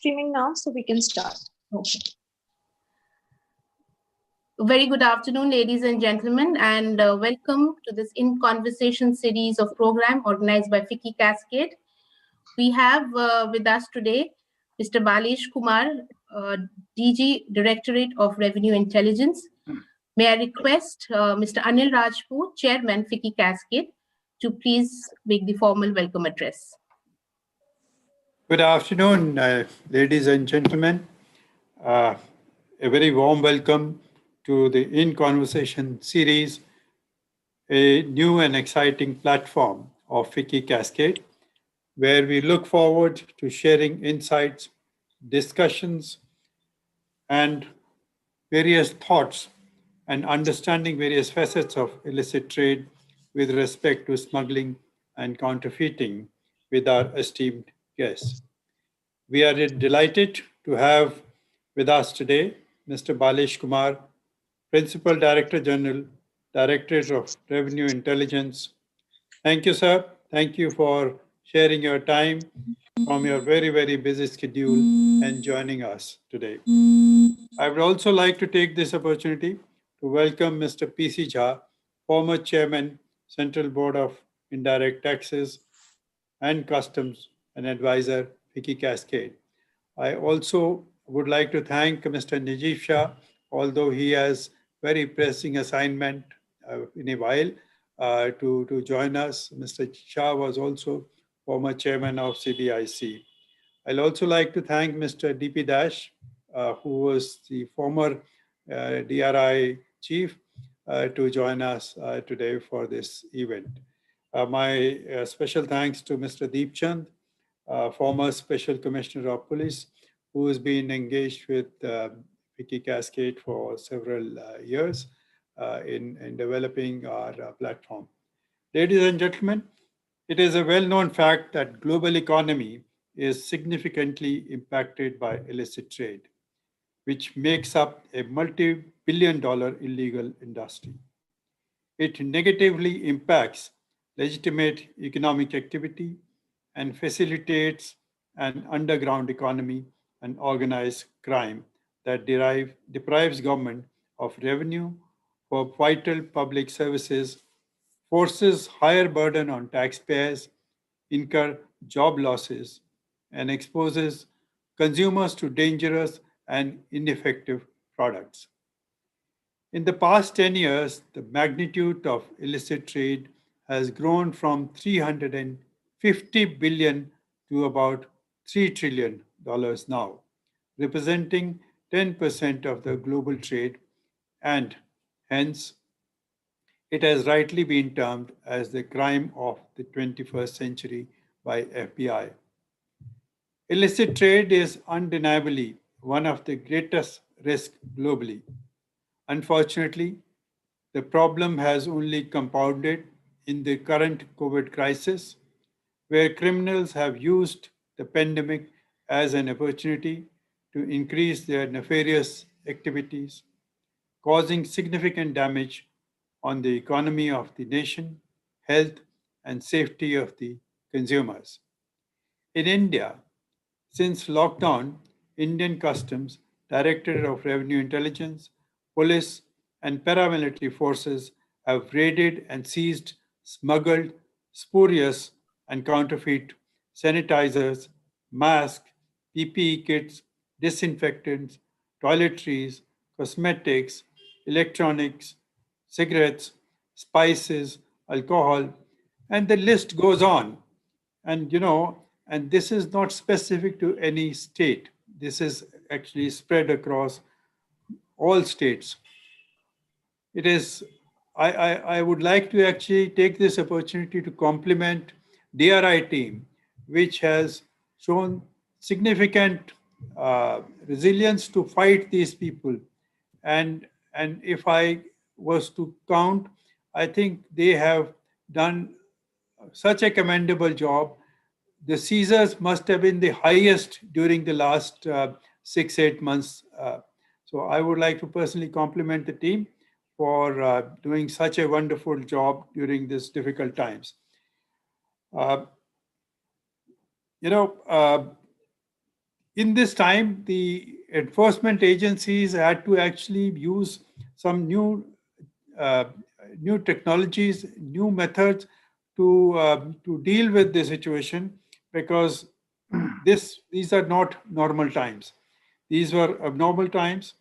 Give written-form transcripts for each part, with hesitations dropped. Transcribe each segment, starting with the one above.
Streaming now, so we can start. Okay. Very good afternoon, ladies and gentlemen, and welcome to this In Conversation series of program organized by FICCI Cascade. We have with us today Mr. Balesh Kumar, DG, Directorate of Revenue Intelligence. May I request Mr. Anil Rajput, Chairman, FICCI Cascade, to please make the formal welcome address. Good afternoon, ladies and gentlemen. A very warm welcome to the In Conversation series, a new and exciting platform of FICCI Cascade, where we look forward to sharing insights, discussions, and various thoughts and understanding various facets of illicit trade with respect to smuggling and counterfeiting with our esteemed guests. We are delighted to have with us today Mr. Balesh Kumar, Principal Director General, Directorate of Revenue Intelligence. Thank you, sir. Thank you for sharing your time from your very, very busy schedule and joining us today. I would also like to take this opportunity to welcome Mr. P.C. Jha, former Chairman, Central Board of Indirect Taxes and Customs and Advisor, FICCI Cascade. I also would like to thank Mr. Najib Shah, although he has very pressing assignment in a while to join us. Mr. Shah was also former chairman of CBIC. I'll also like to thank Mr. D.P. Dash, who was the former DRI chief, to join us today for this event. My special thanks to Mr. Deep Chand, former Special Commissioner of Police, who has been engaged with FICCI Cascade for several years in developing our platform. Ladies and gentlemen, it is a well-known fact that global economy is significantly impacted by illicit trade, which makes up a multi-billion-dollar illegal industry. It negatively impacts legitimate economic activity and facilitates an underground economy and organized crime that deprives government of revenue for vital public services, forces higher burden on taxpayers, incur job losses, and exposes consumers to dangerous and ineffective products. In the past 10 years, the magnitude of illicit trade has grown from $350 billion to about $3 trillion now, representing 10% of the global trade, and hence it has rightly been termed as the crime of the 21st century by FBI. Illicit trade is undeniably one of the greatest risks globally. Unfortunately, the problem has only compounded in the current COVID crisis, where criminals have used the pandemic as an opportunity to increase their nefarious activities, causing significant damage on the economy of the nation, health, and safety of the consumers. In India, since lockdown, Indian Customs, Directorate of Revenue Intelligence, police, and paramilitary forces have raided and seized smuggled, spurious, and counterfeit sanitizers, masks, PPE kits, disinfectants, toiletries, cosmetics, electronics, cigarettes, spices, alcohol, and the list goes on. And and this is not specific to any state. This is actually spread across all states. It is, I would like to actually take this opportunity to compliment DRI team, which has shown significant resilience to fight these people. And if I was to count, I think they have done such a commendable job. The seizures must have been the highest during the last 6-8 months. So I would like to personally compliment the team for doing such a wonderful job during these difficult times. Uh, you know, uh, in this time, the enforcement agencies had to actually use some uh, new technologies, new methods to deal with the situation because these are not normal times. These were abnormal times,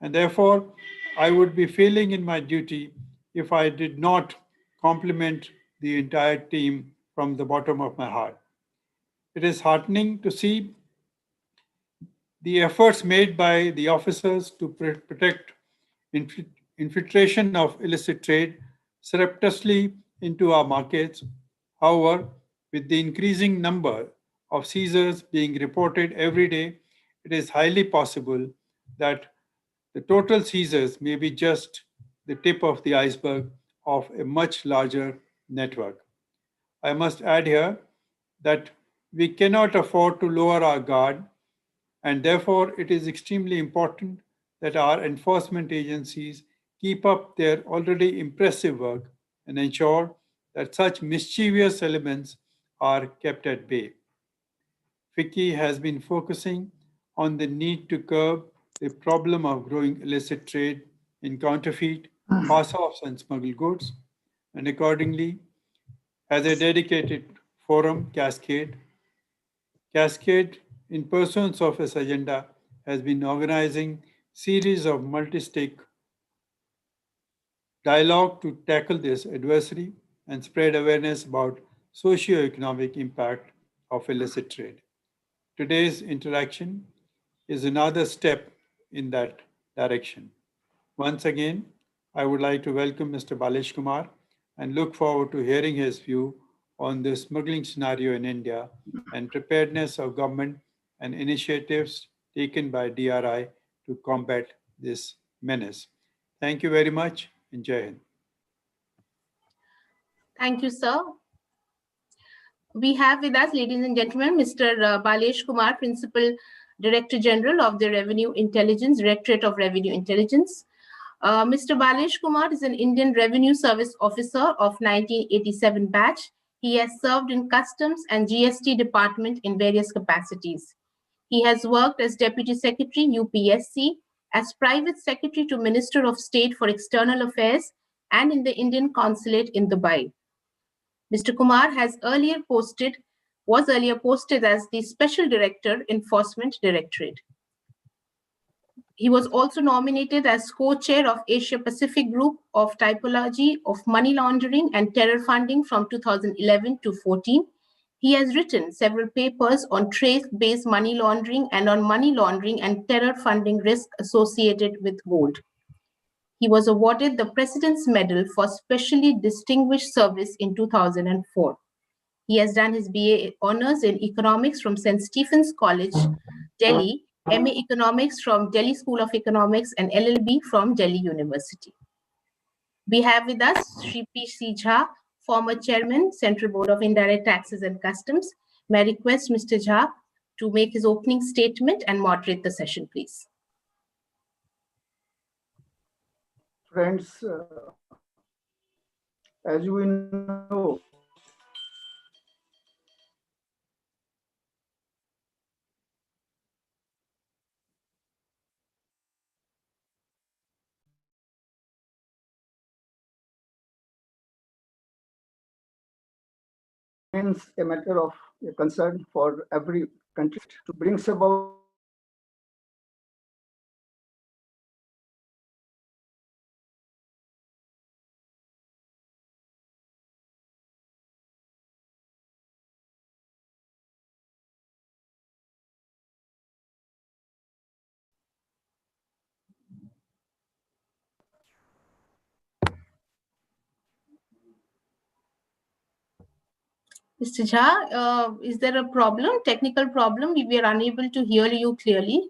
and therefore, I would be failing in my duty if I did not compliment the entire team from the bottom of my heart. It is heartening to see the efforts made by the officers to protect infiltration of illicit trade surreptitiously into our markets. However, with the increasing number of seizures being reported every day, it is highly possible that the total seizures may be just the tip of the iceberg of a much larger network. I must add here that we cannot afford to lower our guard, and therefore it is extremely important that our enforcement agencies keep up their already impressive work and ensure that such mischievous elements are kept at bay. Vicky has been focusing on the need to curb the problem of growing illicit trade in counterfeit, pass-offs, and smuggled goods, and accordingly, as a dedicated forum, Cascade, in pursuance of its agenda, has been organizing series of multi-stake dialogue to tackle this adversary and spread awareness about socio-economic impact of illicit trade. Today's interaction is another step in that direction. Once again, I would like to welcome Mr. Balesh Kumar and look forward to hearing his view on the smuggling scenario in India and preparedness of government and initiatives taken by DRI to combat this menace. Thank you very much and Jai Hind. Thank you, sir. We have with us, ladies and gentlemen, Mr. Balesh Kumar, Principal Director General of the Revenue Intelligence, Directorate of Revenue Intelligence. Mr. Balesh Kumar is an Indian Revenue Service Officer of 1987 batch. He has served in Customs and GST Department in various capacities. He has worked as Deputy Secretary, UPSC, as Private Secretary to Minister of State for External Affairs, and in the Indian Consulate in Dubai. Mr. Kumar was earlier posted as the Special Director, Enforcement Directorate. He was also nominated as co-chair of Asia Pacific Group of Typology of Money Laundering and Terror Funding from 2011 to 14. He has written several papers on trace-based money laundering and on money laundering and terror funding risk associated with gold. He was awarded the President's Medal for Specially Distinguished Service in 2004. He has done his BA Honours in Economics from St. Stephen's College, Delhi, MA Economics from Delhi School of Economics, and LLB from Delhi University. We have with us Shri P.C. Jha, former Chairman, Central Board of Indirect Taxes and Customs. May I request Mr. Jha to make his opening statement and moderate the session, please. Friends, as you know, remains a matter of concern for every country to brings about Mr. Jha, is there a problem, technical problem? We were unable to hear you clearly.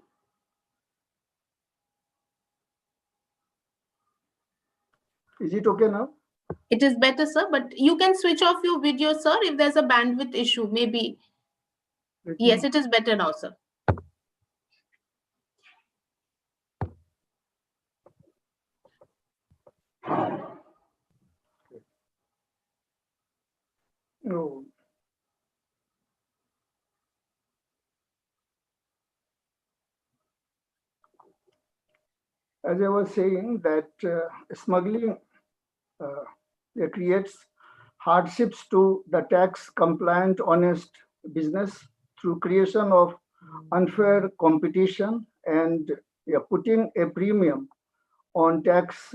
Is it okay now? It is better, sir, but you can switch off your video, sir, if there's a bandwidth issue, maybe. Yes, it is better now, sir. No. as I was saying, that smuggling creates hardships to the tax compliant honest business through creation of unfair competition and putting a premium on tax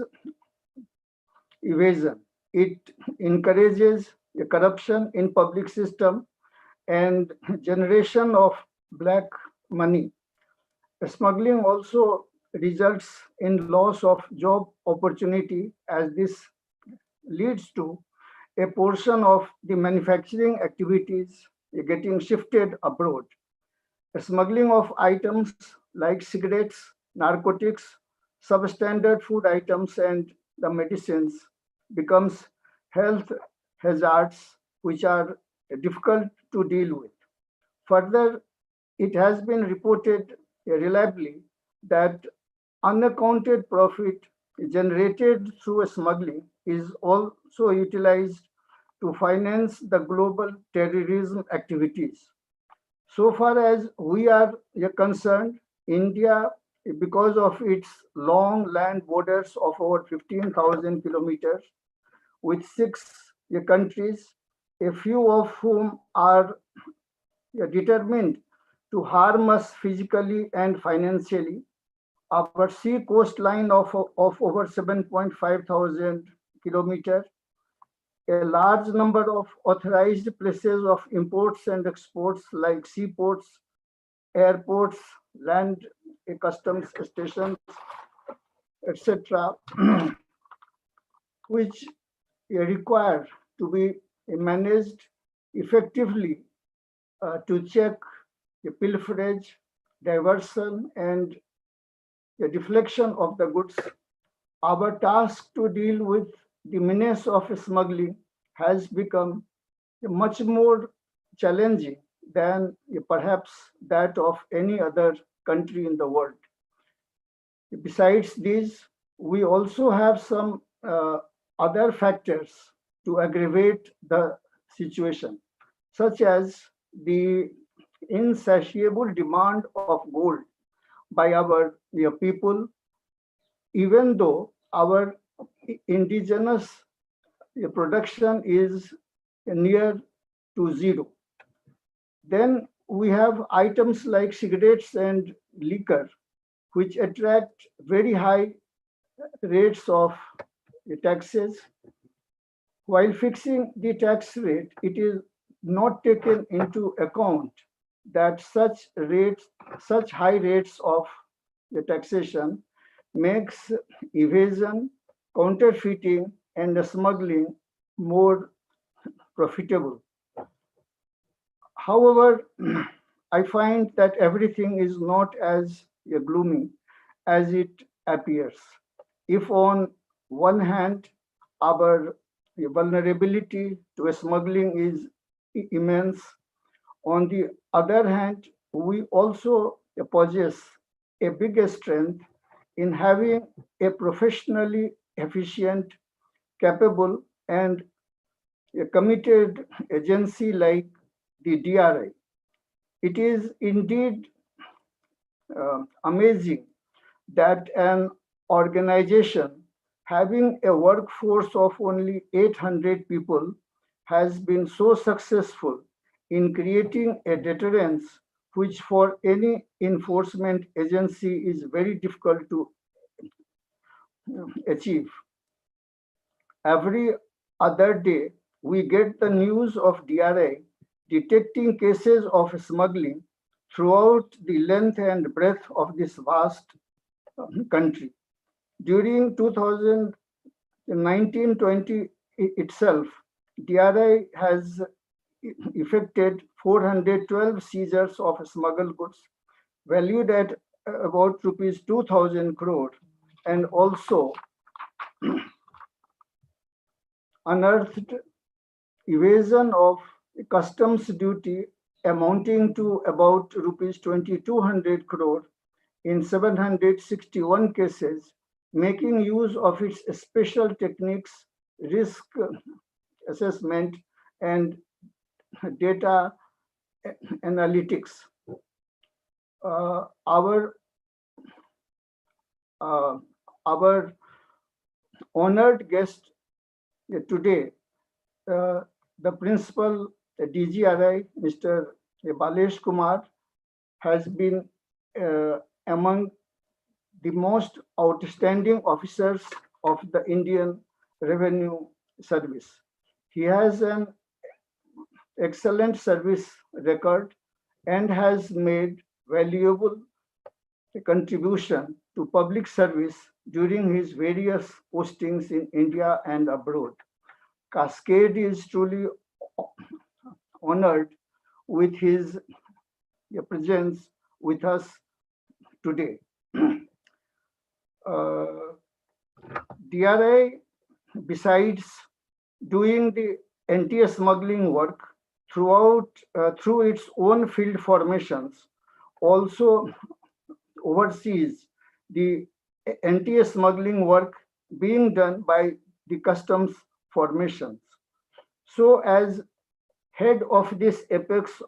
evasion. It encourages the corruption in public system and generation of black money. Smuggling also results in loss of job opportunity as this leads to a portion of the manufacturing activities getting shifted abroad. Smuggling of items like cigarettes, narcotics, substandard food items, and the medicines becomes health hazards which are difficult to deal with. Further, it has been reported reliably that unaccounted profit generated through smuggling is also utilized to finance the global terrorism activities. So far as we are concerned, India, because of its long land borders of over 15,000 kilometers with six countries, a few of whom are determined to harm us physically and financially. Our sea coastline of over 7.5 thousand kilometers, a large number of authorized places of imports and exports like seaports, airports, land customs stations, etc., which require to be managed effectively to check the pilferage, diversion, and the deflection of the goods. Our task to deal with the menace of smuggling has become much more challenging than perhaps that of any other country in the world. Besides these, we also have some other factors to aggravate the situation, such as the insatiable demand of gold by our people, even though our indigenous production is near to zero. Then we have items like cigarettes and liquor, which attract very high rates of taxes. While fixing the tax rate, it is not taken into account that such high rates of the taxation makes evasion, counterfeiting, and smuggling more profitable. However, I find that everything is not as gloomy as it appears. If on one hand, our vulnerability to smuggling is immense, on the other hand, we also possess a big strength in having a professionally efficient, capable, and a committed agency like the DRI. It is indeed amazing that an organization having a workforce of only 800 people has been so successful in creating a deterrence which for any enforcement agency is very difficult to achieve. Every other day, we get the news of DRI detecting cases of smuggling throughout the length and breadth of this vast country. During 2019-20 itself, DRI has effected 412 seizures of smuggled goods valued at about rupees 2,000 crore, and also unearthed evasion of customs duty amounting to about rupees 2,200 crore in 761 cases, making use of its special techniques, risk assessment, and data analytics. Our our honored guest today, the principal DGRI, Mr. Balesh Kumar, has been among the most outstanding officers of the Indian Revenue Service. He has an excellent service record and has made valuable contribution to public service during his various postings in India and abroad. Cascade is truly honored with his presence with us today. DRI, besides doing the anti-smuggling work through its own field formations, also oversees the anti-smuggling work being done by the customs formations. So as head of this apex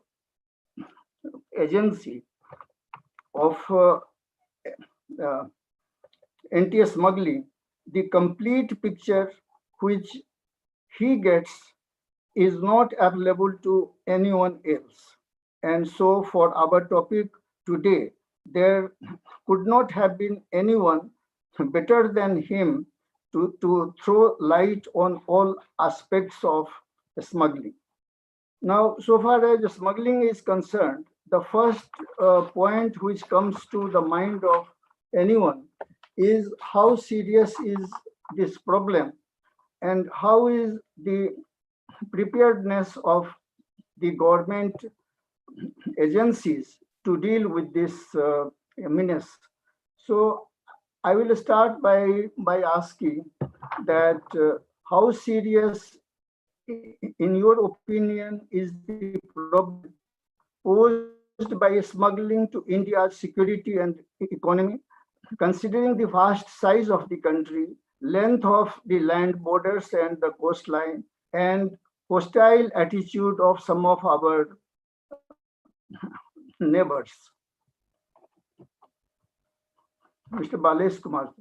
agency of anti-smuggling, the complete picture which he gets is not available to anyone else. And so for our topic today, there could not have been anyone better than him to throw light on all aspects of smuggling. Now, so far as smuggling is concerned, the first point which comes to the mind of anyone is how serious is this problem and how is the preparedness of the government agencies to deal with this menace. So I will start by asking that how serious, in your opinion, is the problem posed by smuggling to India's security and economy, considering the vast size of the country, length of the land borders and the coastline, and hostile attitude of some of our neighbors. Mr. Balesh Kumar.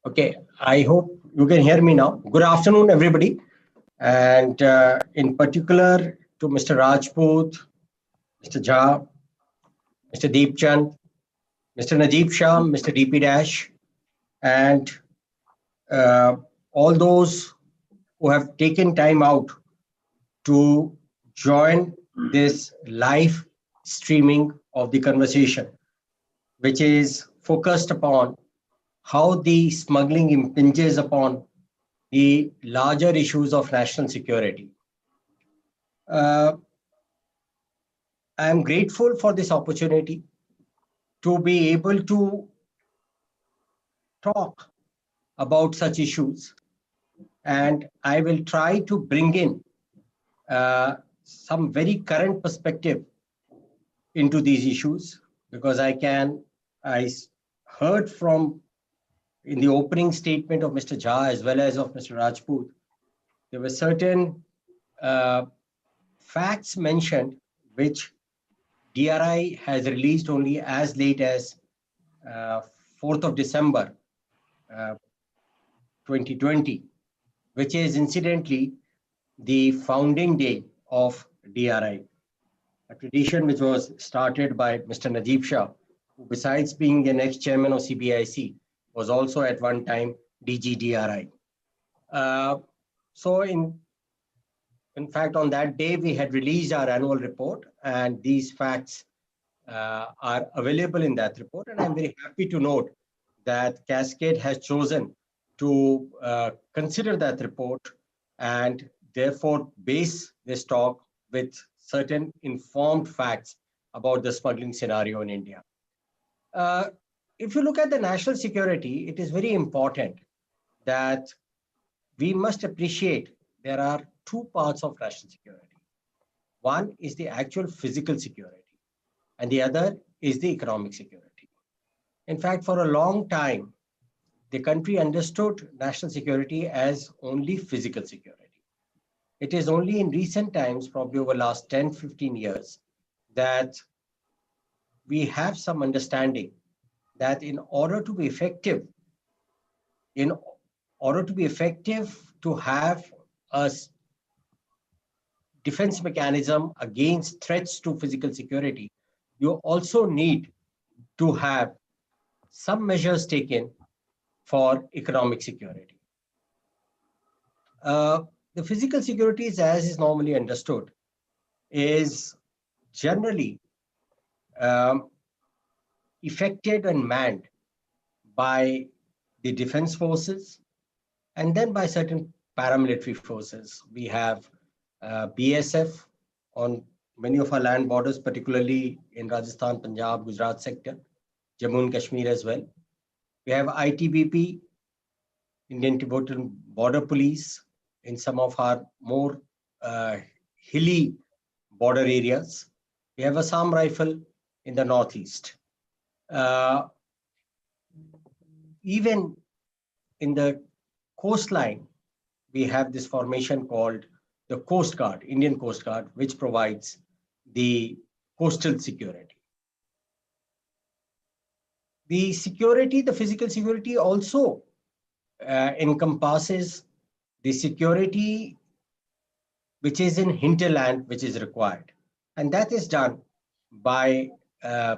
Okay, I hope you can hear me now. Good afternoon, everybody. And in particular to Mr. Rajput, Mr. Jha, Mr. Deep Chand, Mr. Najib Shah, Mr. DP Dash, and all those who have taken time out to join this live streaming of the conversation, which is focused upon how the smuggling impinges upon the larger issues of national security. I am grateful for this opportunity to be able to talk about such issues, and I will try to bring in some very current perspective into these issues, because I heard from in the opening statement of Mr. Jha as well as of Mr. Rajput, there were certain facts mentioned which DRI has released only as late as 4th of December 2020, which is incidentally the founding day of DRI, a tradition which was started by Mr. Najib Shah, who besides being the next chairman of CBIC, was also at one time DG DRI. So in fact, on that day, we had released our annual report, and these facts are available in that report. And I'm very happy to note that Cascade has chosen to consider that report and therefore base this talk with certain informed facts about the smuggling scenario in India. If you look at the national security, it is very important that we must appreciate there are two parts of national security. One is the actual physical security, and the other is the economic security. In fact, for a long time, the country understood national security as only physical security. It is only in recent times, probably over the last 10, 15 years, that we have some understanding that in order to be effective, to have a defense mechanism against threats to physical security, you also need to have some measures taken for economic security. The physical securities, as is normally understood, is generally effected and manned by the defense forces and then by certain paramilitary forces. We have BSF on many of our land borders, particularly in Rajasthan, Punjab, Gujarat sector, Jammu and Kashmir as well. We have ITBP, Indian Tibetan Border Police, in some of our more hilly border areas. We have Assam Rifle in the northeast. Even in the coastline, we have this formation called the Coast Guard, Indian Coast Guard, which provides the coastal security. The security, the physical security also encompasses the security which is in hinterland, which is required. And that is done by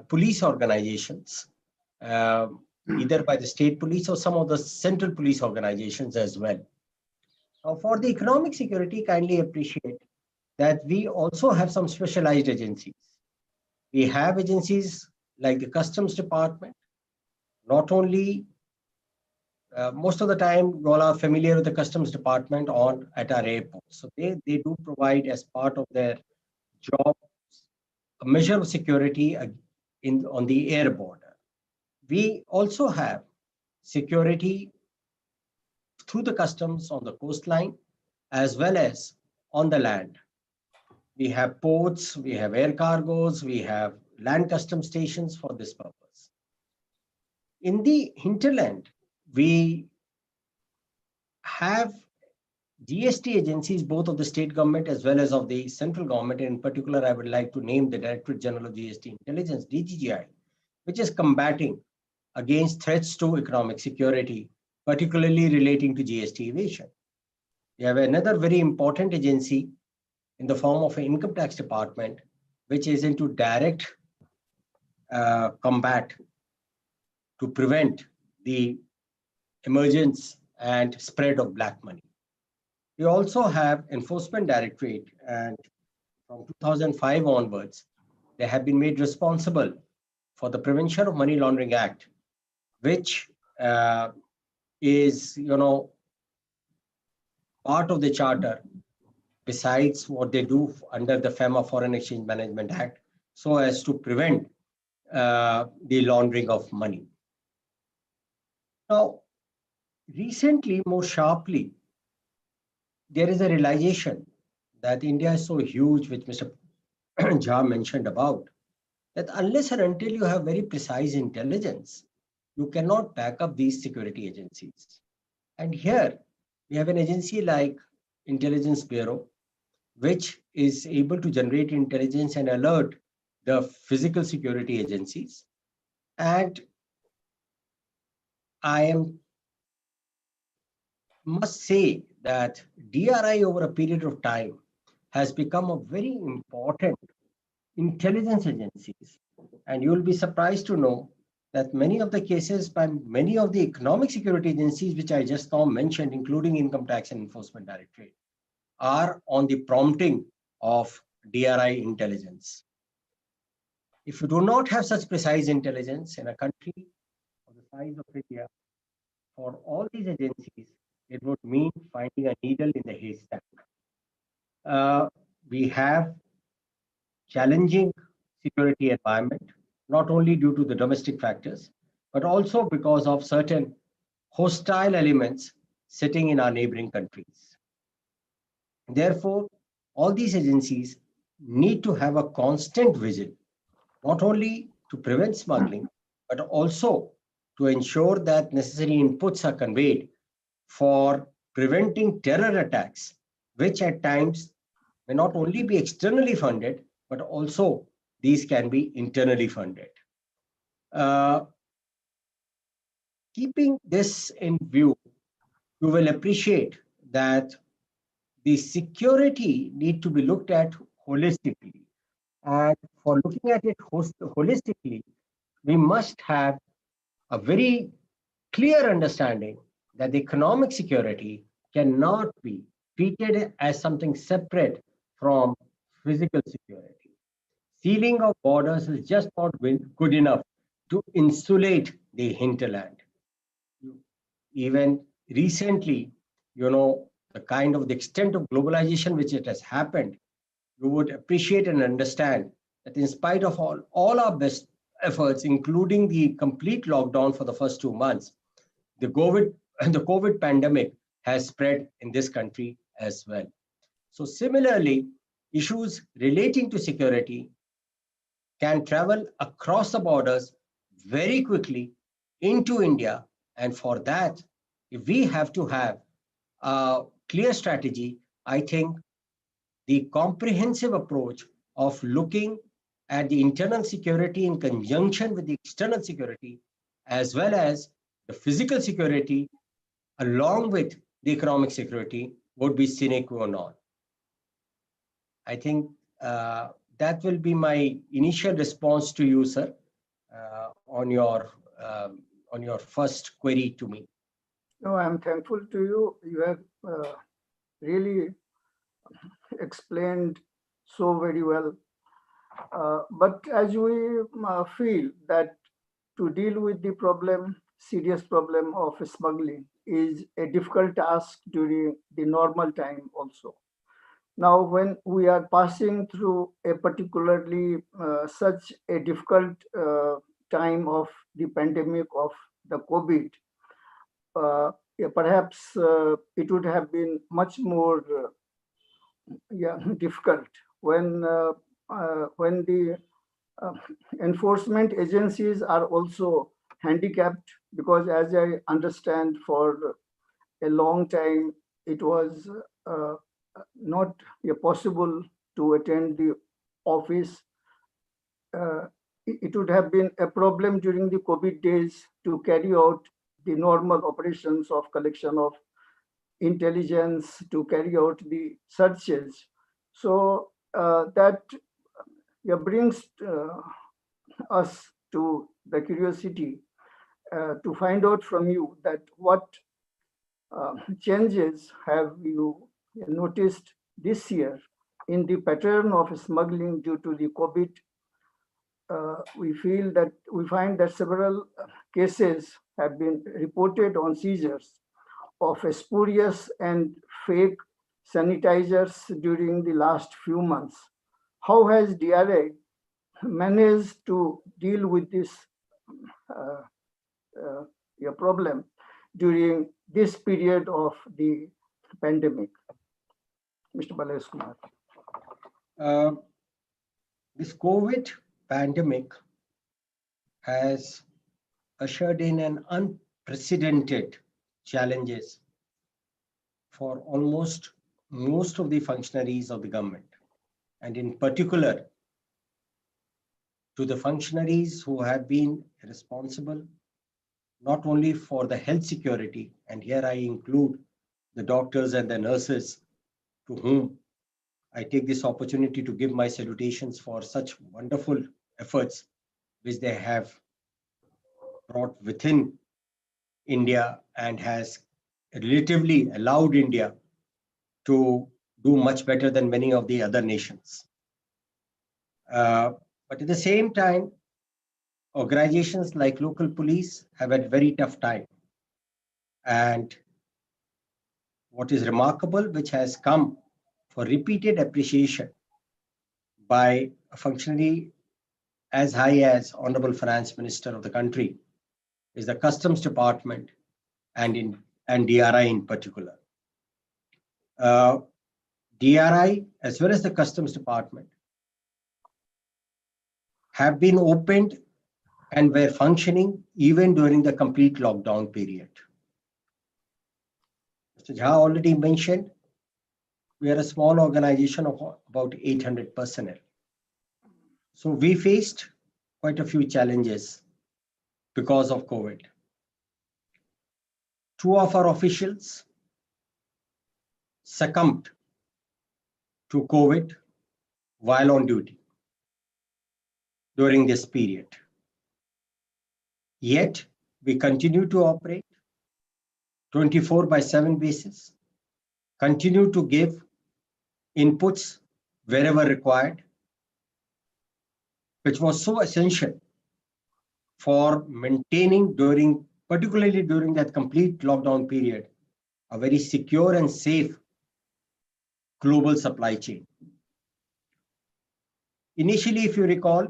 police organizations, either by the state police or some of the central police organizations as well. Now, for the economic security, kindly appreciate that we also have some specialized agencies. We have agencies like the Customs Department. Not only, most of the time, you all are familiar with the Customs Department at our airports. So they do provide, as part of their job, a measure of security on the air border. We also have security through the customs on the coastline as well as on the land. We have ports, we have air cargoes, we have land custom stations for this purpose. In the hinterland, we have GST agencies, both of the state government as well as of the central government. In particular, I would like to name the Directorate General of GST Intelligence, DGGI, which is combating against threats to economic security, particularly relating to GST evasion. We have another very important agency in the form of an income tax department, which is into direct combat to prevent the emergence and spread of black money. We also have Enforcement Directorate, and from 2005 onwards, they have been made responsible for the Prevention of Money Laundering Act, which is, part of the charter, besides what they do under the FEMA Foreign Exchange Management Act, so as to prevent the laundering of money. Now, recently, more sharply, there is a realization that India is so huge, which Mr. Jha mentioned about, that unless and until you have very precise intelligence, you cannot back up these security agencies. And here, we have an agency like Intelligence Bureau, which is able to generate intelligence and alert the physical security agencies. And I must say that DRI over a period of time has become a very important intelligence agencies. And you will be surprised to know that many of the cases by many of the economic security agencies, which I just now mentioned, including Income Tax and Enforcement Directorate, are on the prompting of DRI intelligence. If you do not have such precise intelligence in a country of the size of India, for all these agencies, it would mean finding a needle in the haystack. We have challenging security environment, not only due to the domestic factors, but also because of certain hostile elements sitting in our neighboring countries. Therefore, all these agencies need to have a constant vigil, not only to prevent smuggling, but also to ensure that necessary inputs are conveyed for preventing terror attacks, which at times may not only be externally funded, but also these can be internally funded. Keeping this in view, you will appreciate that the security need to be looked at holistically. And for looking at it holistically, we must have a very clear understanding that the economic security cannot be treated as something separate from physical security. Sealing of borders is just not good enough to insulate the hinterland. Even recently, the extent of globalization which it has happened, you would appreciate and understand that in spite of all our best efforts, including the complete lockdown for the first 2 months, the COVID pandemic has spread in this country as well. So similarly, issues relating to security can travel across the borders very quickly into India. And for that, if we have to have a clear strategy, I think the comprehensive approach of looking at the internal security in conjunction with the external security, as well as the physical security, along with the economic security, would be sine qua non. I think that will be my initial response to you, sir, on your first query to me. No, I'm thankful to you. You have really explained so very well. But as we feel that to deal with the serious problem of smuggling is a difficult task during the normal time also. Now, when we are passing through a particularly such a difficult time of the pandemic of the COVID, perhaps it would have been much more difficult when the enforcement agencies are also handicapped, because as I understand, for a long time it was not possible to attend the office. It would have been a problem during the COVID days to carry out the normal operations of collection of intelligence, to carry out the searches. So that brings us to the curiosity to find out from you that what changes have you noticed this year in the pattern of smuggling due to the COVID. We find that several cases have been reported on seizures of spurious and fake sanitizers during the last few months. How has DRA managed to deal with this problem during this period of the pandemic? Mr. Balesh Kumar. This COVID pandemic has ushered in an unprecedented challenges for almost most of the functionaries of the government, and in particular to the functionaries who have been responsible not only for the health security, and here I include the doctors and the nurses, to whom I take this opportunity to give my salutations for such wonderful efforts which they have brought within India and has relatively allowed India to do much better than many of the other nations. But at the same time, organizations like local police have had a very tough time. And what is remarkable, which has come for repeated appreciation by a functionary as high as Honorable Finance Minister of the country, is the Customs Department and DRI in particular. DRI as well as the Customs Department have been opened and were functioning even during the complete lockdown period. Mr. Jha already mentioned, we are a small organization of about 800 personnel. So we faced quite a few challenges because of COVID. Two of our officials succumbed to COVID while on duty during this period. Yet, we continue to operate 24/7 basis, continue to give inputs wherever required, which was so essential for maintaining particularly during that complete lockdown period, a very secure and safe global supply chain. Initially, if you recall,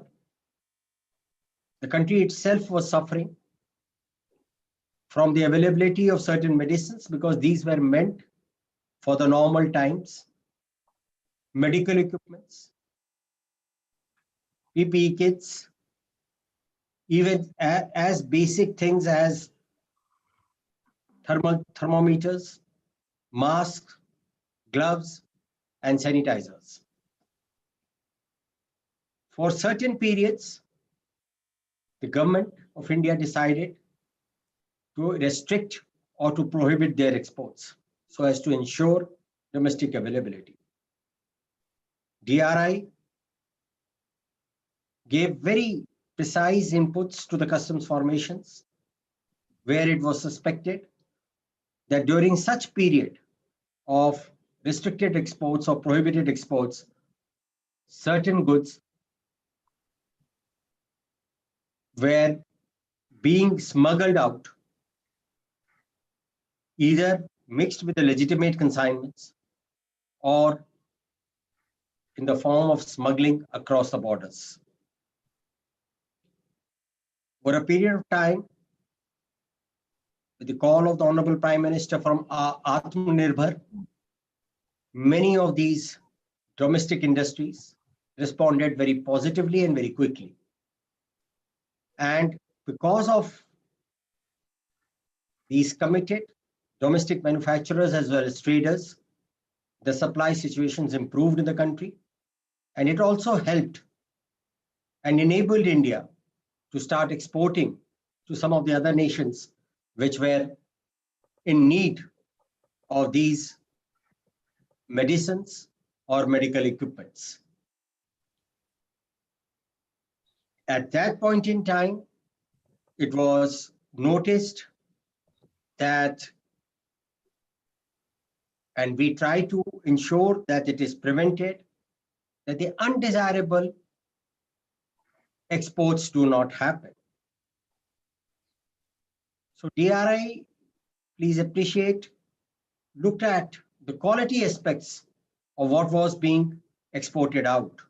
the country itself was suffering from the availability of certain medicines because these were meant for the normal times, medical equipments, PPE kits, even as basic things as thermometers, masks, gloves, and sanitizers. For certain periods, the government of India decided to restrict or to prohibit their exports so as to ensure domestic availability. DRI gave very precise inputs to the customs formations where it was suspected that during such period of restricted exports or prohibited exports, certain goods were being smuggled out, either mixed with the legitimate consignments or in the form of smuggling across the borders. For a period of time, with the call of the Honorable Prime Minister from Atmanirbhar, many of these domestic industries responded very positively and very quickly. And because of these committed domestic manufacturers as well as traders, the supply situations improved in the country, and it also helped and enabled India to start exporting to some of the other nations which were in need of these medicines or medical equipments. At that point in time, it was noticed that, and we try to ensure that it is prevented, that the undesirable exports do not happen. So DRI, please appreciate, looked at the quality aspects of what was being exported out.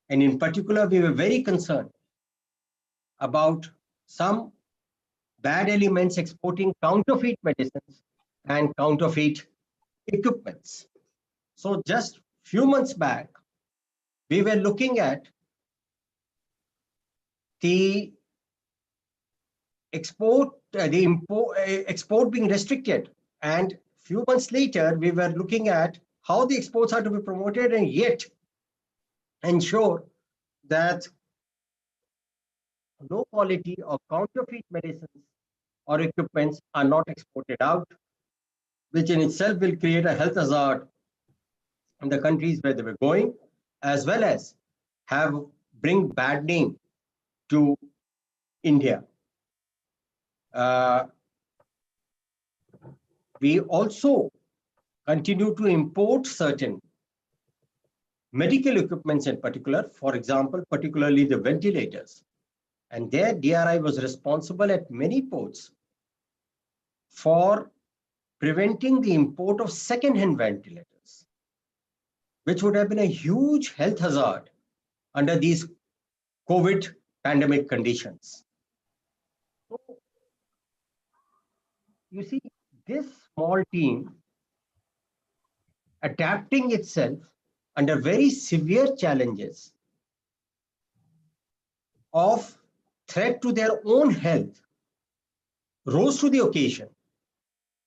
And in particular, we were very concerned about some bad elements exporting counterfeit medicines and counterfeit equipments. So just few months back, we were looking at the export being restricted, and few months later, we were looking at how the exports are to be promoted and yet ensure that low quality or counterfeit medicines or equipments are not exported out, which in itself will create a health hazard in the countries where they were going, as well as bring bad name to India. We also continue to import certain medical equipments in particular, for example, particularly the ventilators. And there DRI was responsible at many ports for preventing the import of second-hand ventilators, which would have been a huge health hazard under these COVID pandemic conditions. So, you see, this small team adapting itself under very severe challenges of threat to their own health rose to the occasion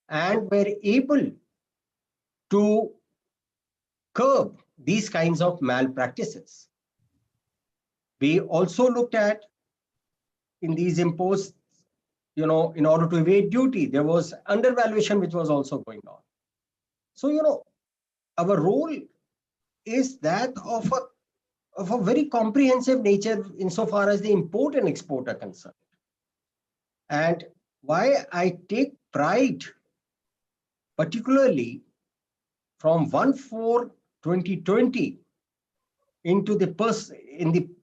and were able to curb these kinds of malpractices. We also looked at in these imposed, in order to evade duty, there was undervaluation which was also going on. So, our role is that of a very comprehensive nature insofar as the import and export are concerned. And why I take pride, particularly from 1/4/2020 into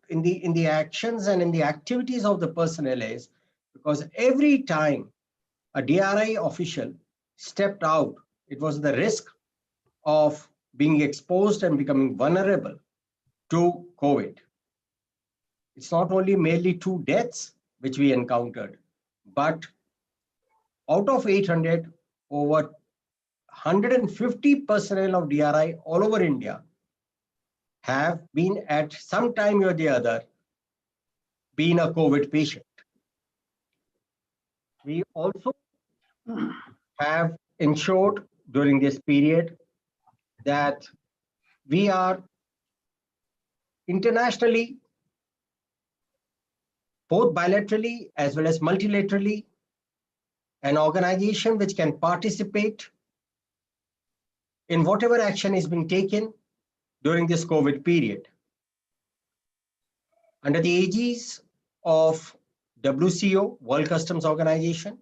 in the actions and in the activities of the personnel is because every time a DRI official stepped out, it was the risk of being exposed and becoming vulnerable to COVID. It's not only merely 2 deaths which we encountered, but out of 800, over 150 personnel of DRI all over India have been at some time or the other been a COVID patient. We also have ensured during this period that we are internationally, both bilaterally as well as multilaterally, an organization which can participate in whatever action is being taken during this COVID period. Under the aegis of WCO, World Customs Organization,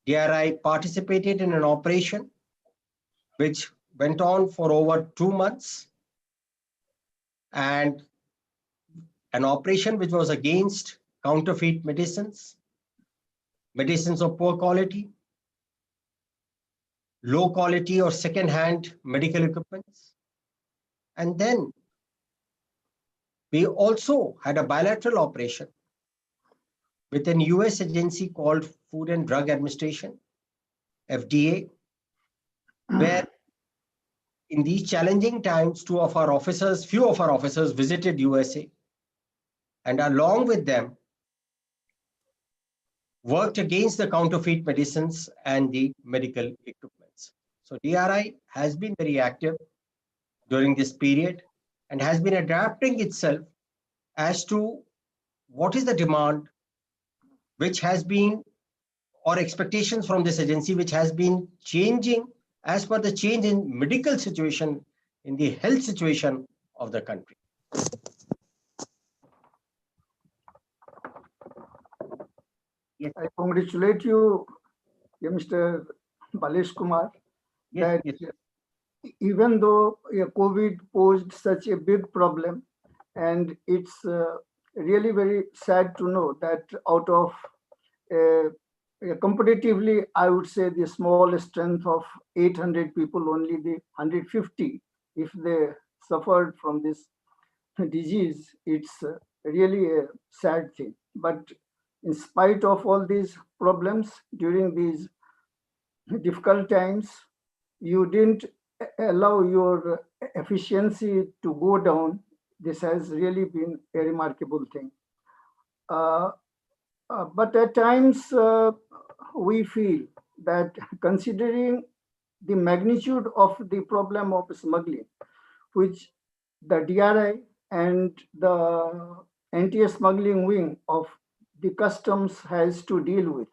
DRI participated in an operation which went on for over 2 months, and an operation which was against counterfeit medicines, medicines of poor quality, low quality or second-hand medical equipments. And then we also had a bilateral operation with an US agency called Food and Drug Administration, FDA, where in these challenging times, few of our officers visited USA, and along with them, worked against the counterfeit medicines and the medical equipments. So DRI has been very active during this period and has been adapting itself as to what is the demand which has been, or expectations from this agency, which has been changing as per the change in medical situation, in the health situation of the country. Yes. I congratulate you, Mr. Balesh Kumar, Yes, that even though COVID posed such a big problem, and it's really very sad to know that out of comparatively, I would say the small strength of 800 people, only the 150, if they suffered from this disease, it's really a sad thing. But in spite of all these problems during these difficult times, you didn't allow your efficiency to go down. This has really been a remarkable thing. But at times we feel that considering the magnitude of the problem of smuggling, which the DRI and the anti-smuggling wing of the customs has to deal with,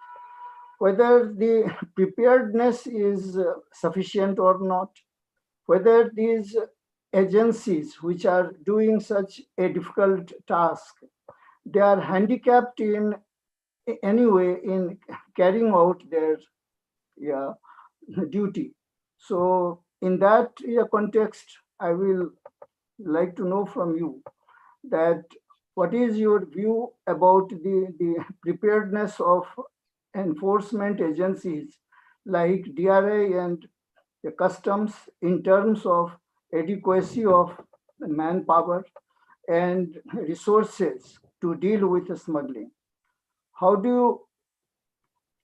whether the preparedness is sufficient or not, whether these agencies which are doing such a difficult task, they are handicapped in any way in carrying out their duty. So in that context, I will like to know from you that what is your view about the preparedness of enforcement agencies like DRI and the customs in terms of adequacy of manpower and resources to deal with smuggling? How do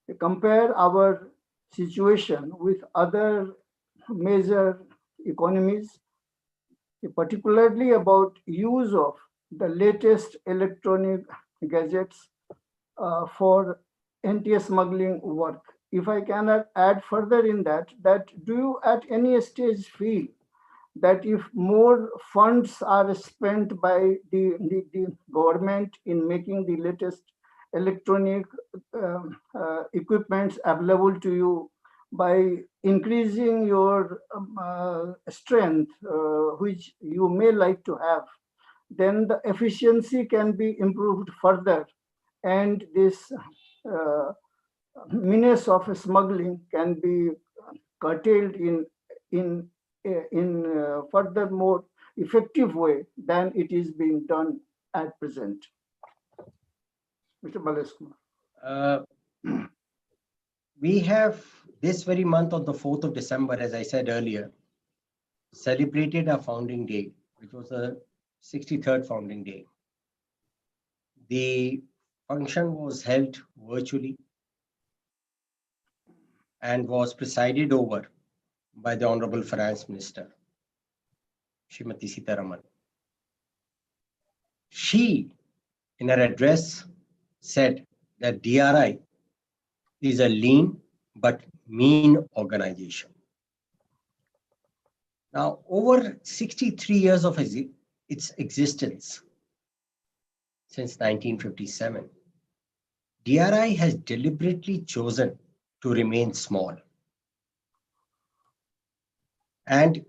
you compare our situation with other major economies, particularly about use of the latest electronic gadgets for anti-smuggling work. If I can add further in that do you at any stage feel that if more funds are spent by the government in making the latest electronic equipments available to you, by increasing your strength, which you may like to have, then the efficiency can be improved further, and this uh, menace of smuggling can be curtailed in further more effective way than it is being done at present. Mr. Balesh Kumar. Uh, we have this very month on the 4th of December, as I said earlier, celebrated our founding day, which was the 63rd founding day. The function was held virtually and was presided over by the Honorable Finance Minister, Srimati Sitaraman. She, in her address, said that DRI is a lean but mean organization. Now, over 63 years of its existence, since 1957, DRI has deliberately chosen to remain small. And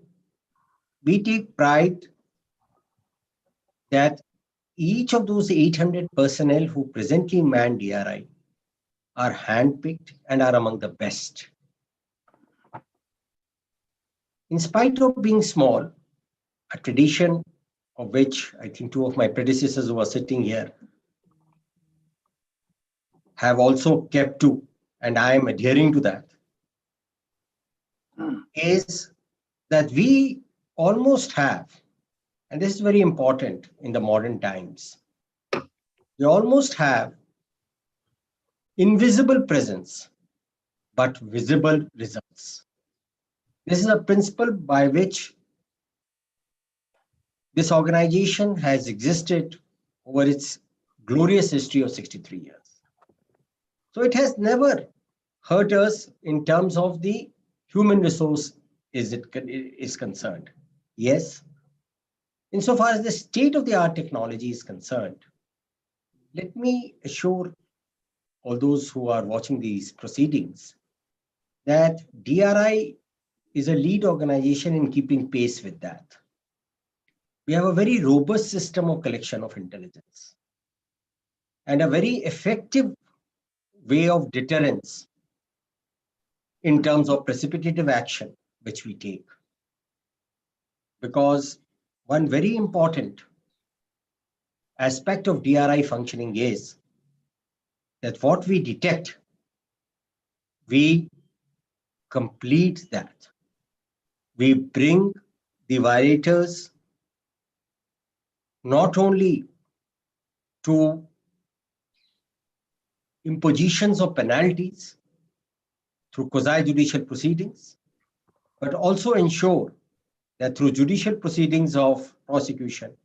we take pride that each of those 800 personnel who presently man DRI are handpicked and are among the best. In spite of being small, a tradition of which I think two of my predecessors who are sitting here have also kept to, and I am adhering to that, is that we almost have, and this is very important in the modern times, we almost have invisible presence, but visible results. This is a principle by which this organization has existed over its glorious history of 63 years. So it has never hurt us in terms of the human resource is concerned. Yes, insofar as the state-of-the-art technology is concerned, let me assure all those who are watching these proceedings that DRI is a lead organization in keeping pace with that. We have a very robust system of collection of intelligence and a very effective way of deterrence in terms of precipitative action which we take. Because one very important aspect of DRI functioning is that what we detect, we complete that. We bring the violators not only to impositions of penalties through quasi-judicial proceedings, but also ensure that through judicial proceedings of prosecution,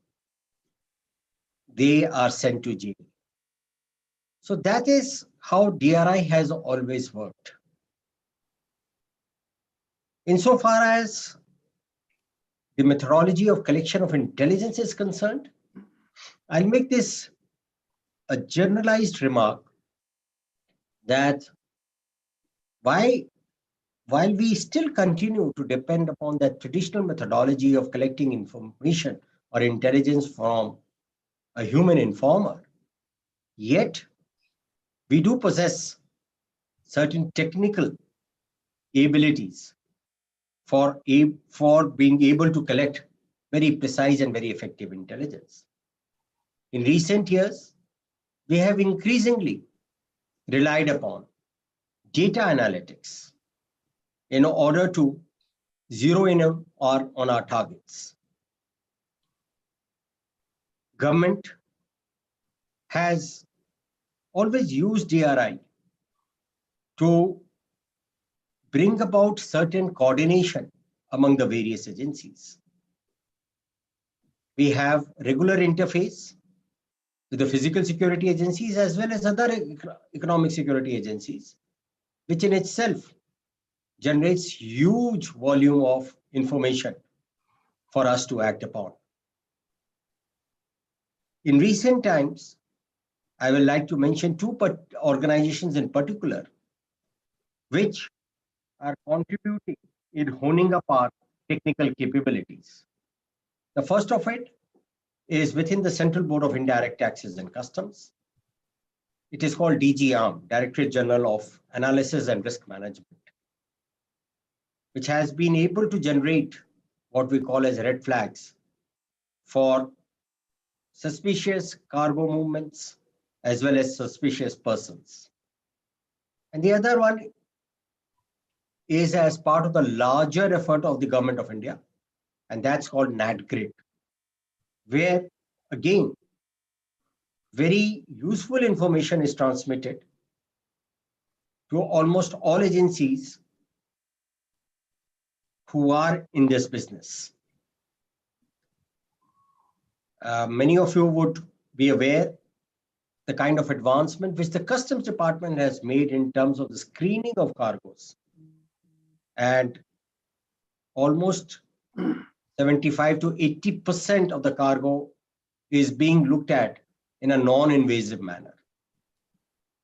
they are sent to jail. So that is how DRI has always worked. Insofar as the methodology of collection of intelligence is concerned, I'll make this a generalized remark that while we still continue to depend upon that traditional methodology of collecting information or intelligence from a human informer, yet we do possess certain technical abilities for being able to collect very precise and very effective intelligence. In recent years, we have increasingly relied upon data analytics in order to zero in on our targets. Government has always used DRI to bring about certain coordination among the various agencies. We have regular interface to the physical security agencies as well as other economic security agencies, which in itself generates huge volume of information for us to act upon. In recent times, I would like to mention two organizations in particular, which are contributing in honing up our technical capabilities. The first of it is within the Central Board of Indirect Taxes and Customs. It is called DGARM, Directorate General of Analysis and Risk Management, which has been able to generate what we call as red flags for suspicious cargo movements as well as suspicious persons. And the other one is as part of the larger effort of the Government of India, and that's called NADGRID, where again, very useful information is transmitted to almost all agencies who are in this business. Many of you would be aware the kind of advancement which the Customs Department has made in terms of the screening of cargoes. And almost 75 to 80% of the cargo is being looked at in a non-invasive manner,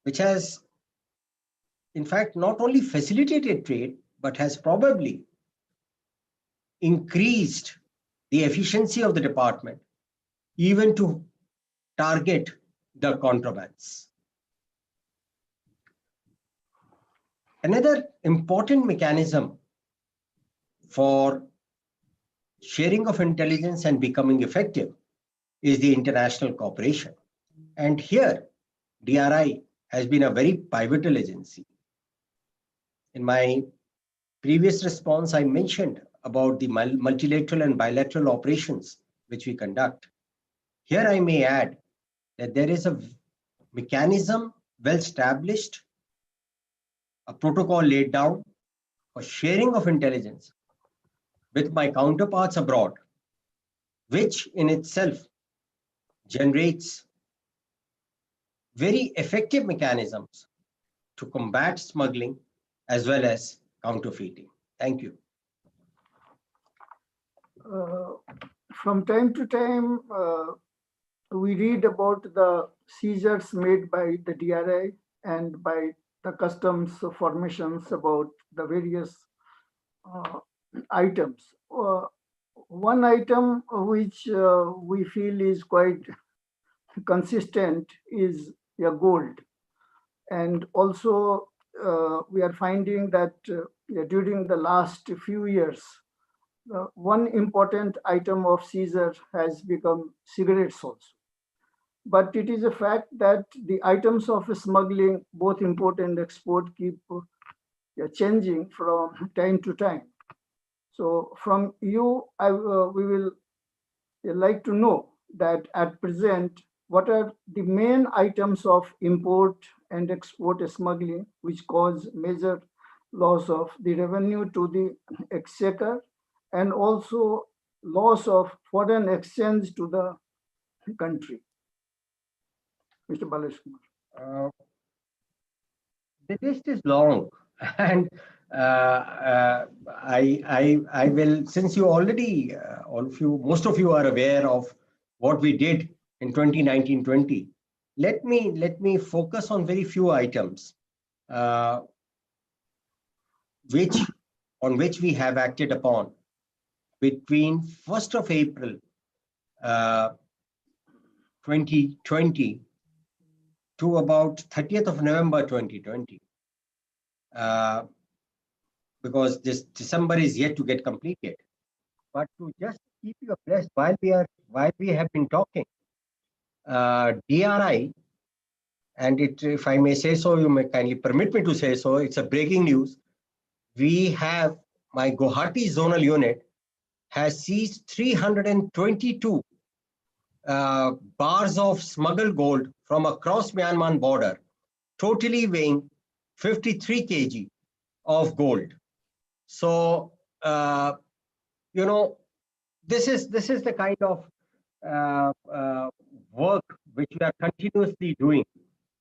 which has, in fact, not only facilitated trade, but has probably increased the efficiency of the department, even to target the contrabands. Another important mechanism for sharing of intelligence and becoming effective is the international cooperation. And here, DRI has been a very pivotal agency. In my previous response, I mentioned about the multilateral and bilateral operations which we conduct. Here I may add that there is a mechanism well established, a protocol laid down for sharing of intelligence with my counterparts abroad, which in itself generates very effective mechanisms to combat smuggling as well as counterfeiting. Thank you. From time to time, we read about the seizures made by the DRI and by the customs formations about the various items. One item which we feel is quite consistent is gold. And also we are finding that during the last few years, one important item of seizure has become cigarettes also. But it is a fact that the items of smuggling, both import and export, keep changing from time to time. So from you, we will like to know that at present, what are the main items of import and export smuggling which cause major loss of the revenue to the exchequer and also loss of foreign exchange to the country? Mr. Balesh Kumar. The list is long, and I will, since you already, most of you are aware of what we did in 2019-20. Let me focus on very few items, on which we have acted upon between 1st of April 2020 to about 30th of November 2020, because this December is yet to get completed. But to just keep you abreast while we have been talking, DRI, and if I may say so, you may kindly permit me to say so, it's a breaking news. We have, my Guwahati zonal unit has seized 322 bars of smuggled gold from across Myanmar border, totally weighing 53 kg of gold. So, this is the kind of work which we are continuously doing.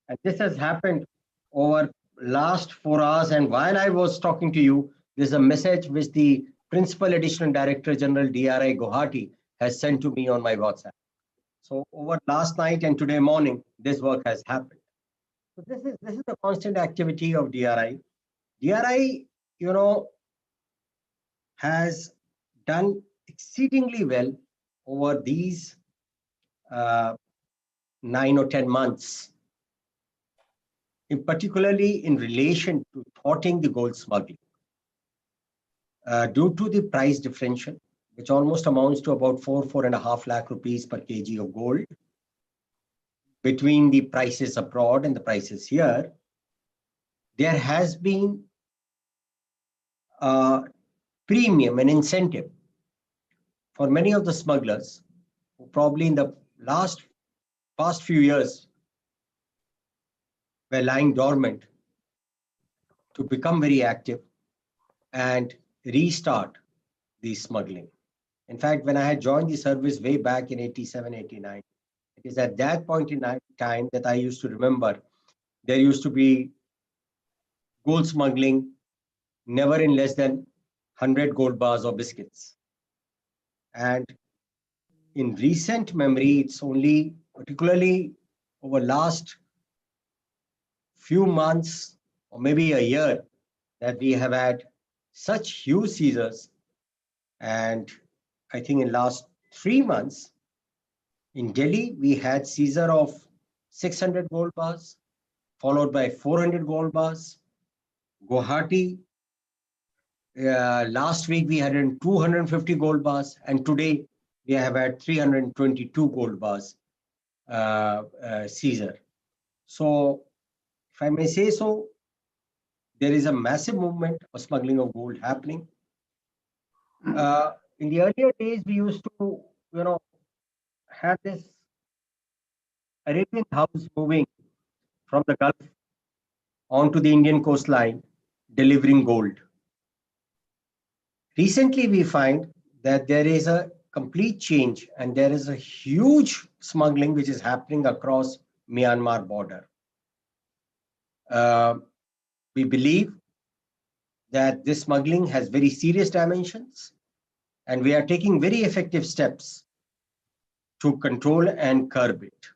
And this has happened over last 4 hours. And while I was talking to you, there's a message which the Principal Additional Director General DRI Guwahati has sent to me on my WhatsApp. So over last night and today morning, this work has happened. So this is the constant activity of DRI. DRI, has done exceedingly well over these 9 or 10 months, particularly in relation to thwarting the gold smuggling. Due to the price differential, which almost amounts to about 4.5 lakh rupees per kg of gold between the prices abroad and the prices here, there has been a premium, an incentive for many of the smugglers who probably in the past few years were lying dormant to become very active and restart the smuggling. In fact, when I had joined the service way back in 87, 89, it is at that point in time that I used to remember there used to be gold smuggling never in less than 100 gold bars or biscuits. And in recent memory, it's only particularly over last few months or maybe a year that we have had such huge seizures. And I think in last 3 months in Delhi, we had seizure of 600 gold bars, followed by 400 gold bars. Guwahati, last week we had 250 gold bars, and today we have had 322 gold bars seizure. So, if I may say so, there is a massive movement of smuggling of gold happening. In the earlier days, we used to, have this Arabian house moving from the Gulf onto the Indian coastline, delivering gold. Recently, we find that there is a complete change and there is a huge smuggling which is happening across Myanmar border. We believe that this smuggling has very serious dimensions, and we are taking very effective steps to control and curb it.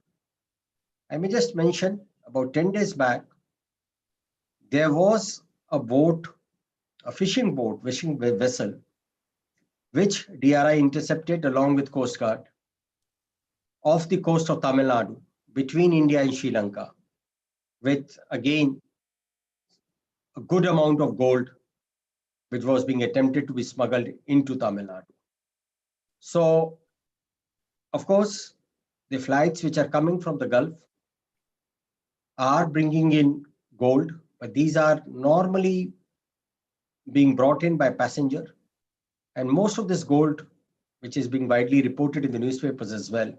I may just mention about 10 days back, there was a boat, a fishing vessel, which DRI intercepted along with Coast Guard off the coast of Tamil Nadu between India and Sri Lanka, with again a good amount of gold which was being attempted to be smuggled into Tamil Nadu. So, of course, the flights which are coming from the Gulf are bringing in gold, but these are normally being brought in by passenger. And most of this gold, which is being widely reported in the newspapers as well,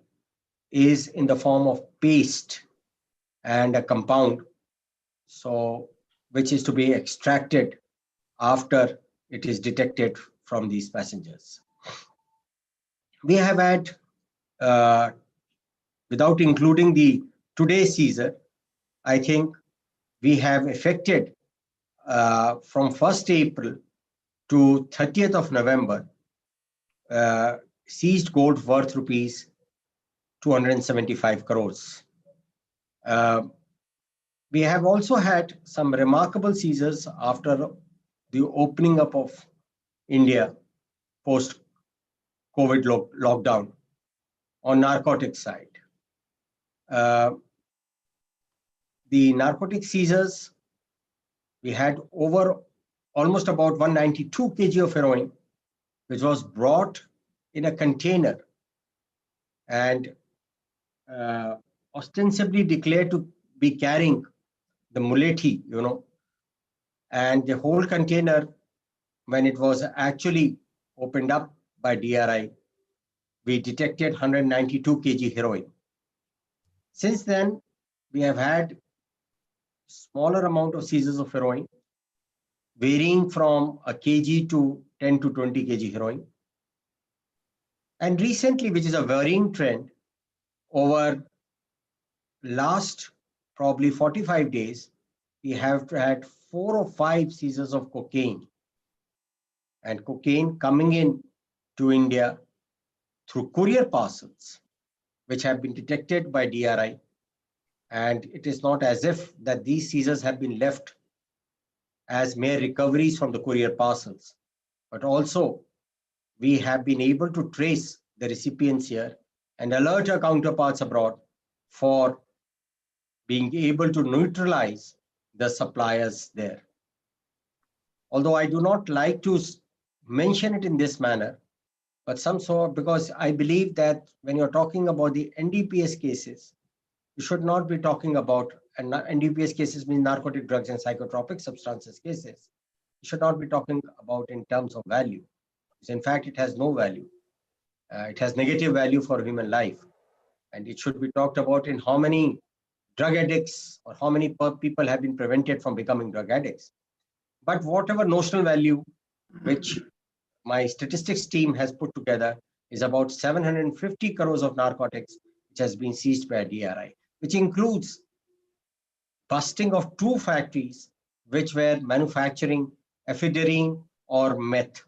is in the form of paste and a compound, so which is to be extracted after it is detected from these passengers. We have had, without including the today's seizure, I think we have effected from 1st April to 30th of November, seized gold worth rupees 275 crores. We have also had some remarkable seizures after the opening up of India post-COVID lockdown on narcotics side. The narcotic seizures, we had over almost about 192 kg of heroin, which was brought in a container and ostensibly declared to be carrying the mulethi, and the whole container, when it was actually opened up by DRI, we detected 192 kg heroin. Since then, we have had smaller amount of seizures of heroin, varying from a kg to 10 to 20 kg heroin. And recently, which is a varying trend, over last probably 45 days, we have had 4 or 5 seizures of cocaine, and cocaine coming in to India through courier parcels, which have been detected by DRI. And it is not as if that these seizures have been left as mere recoveries from the courier parcels, but also we have been able to trace the recipients here and alert our counterparts abroad for being able to neutralize the suppliers there. Although I do not like to mention it in this manner, but some sort, because I believe that when you're talking about the NDPS cases, you should not be talking about, and NDPS cases mean narcotic drugs and psychotropic substances cases. You should not be talking about in terms of value. Because in fact, it has no value. It has negative value for human life. And it should be talked about in how many drug addicts or how many people have been prevented from becoming drug addicts. But whatever notional value which my statistics team has put together is about 750 crores of narcotics which has been seized by DRI, which includes busting of 2 factories which were manufacturing ephedrine or meth.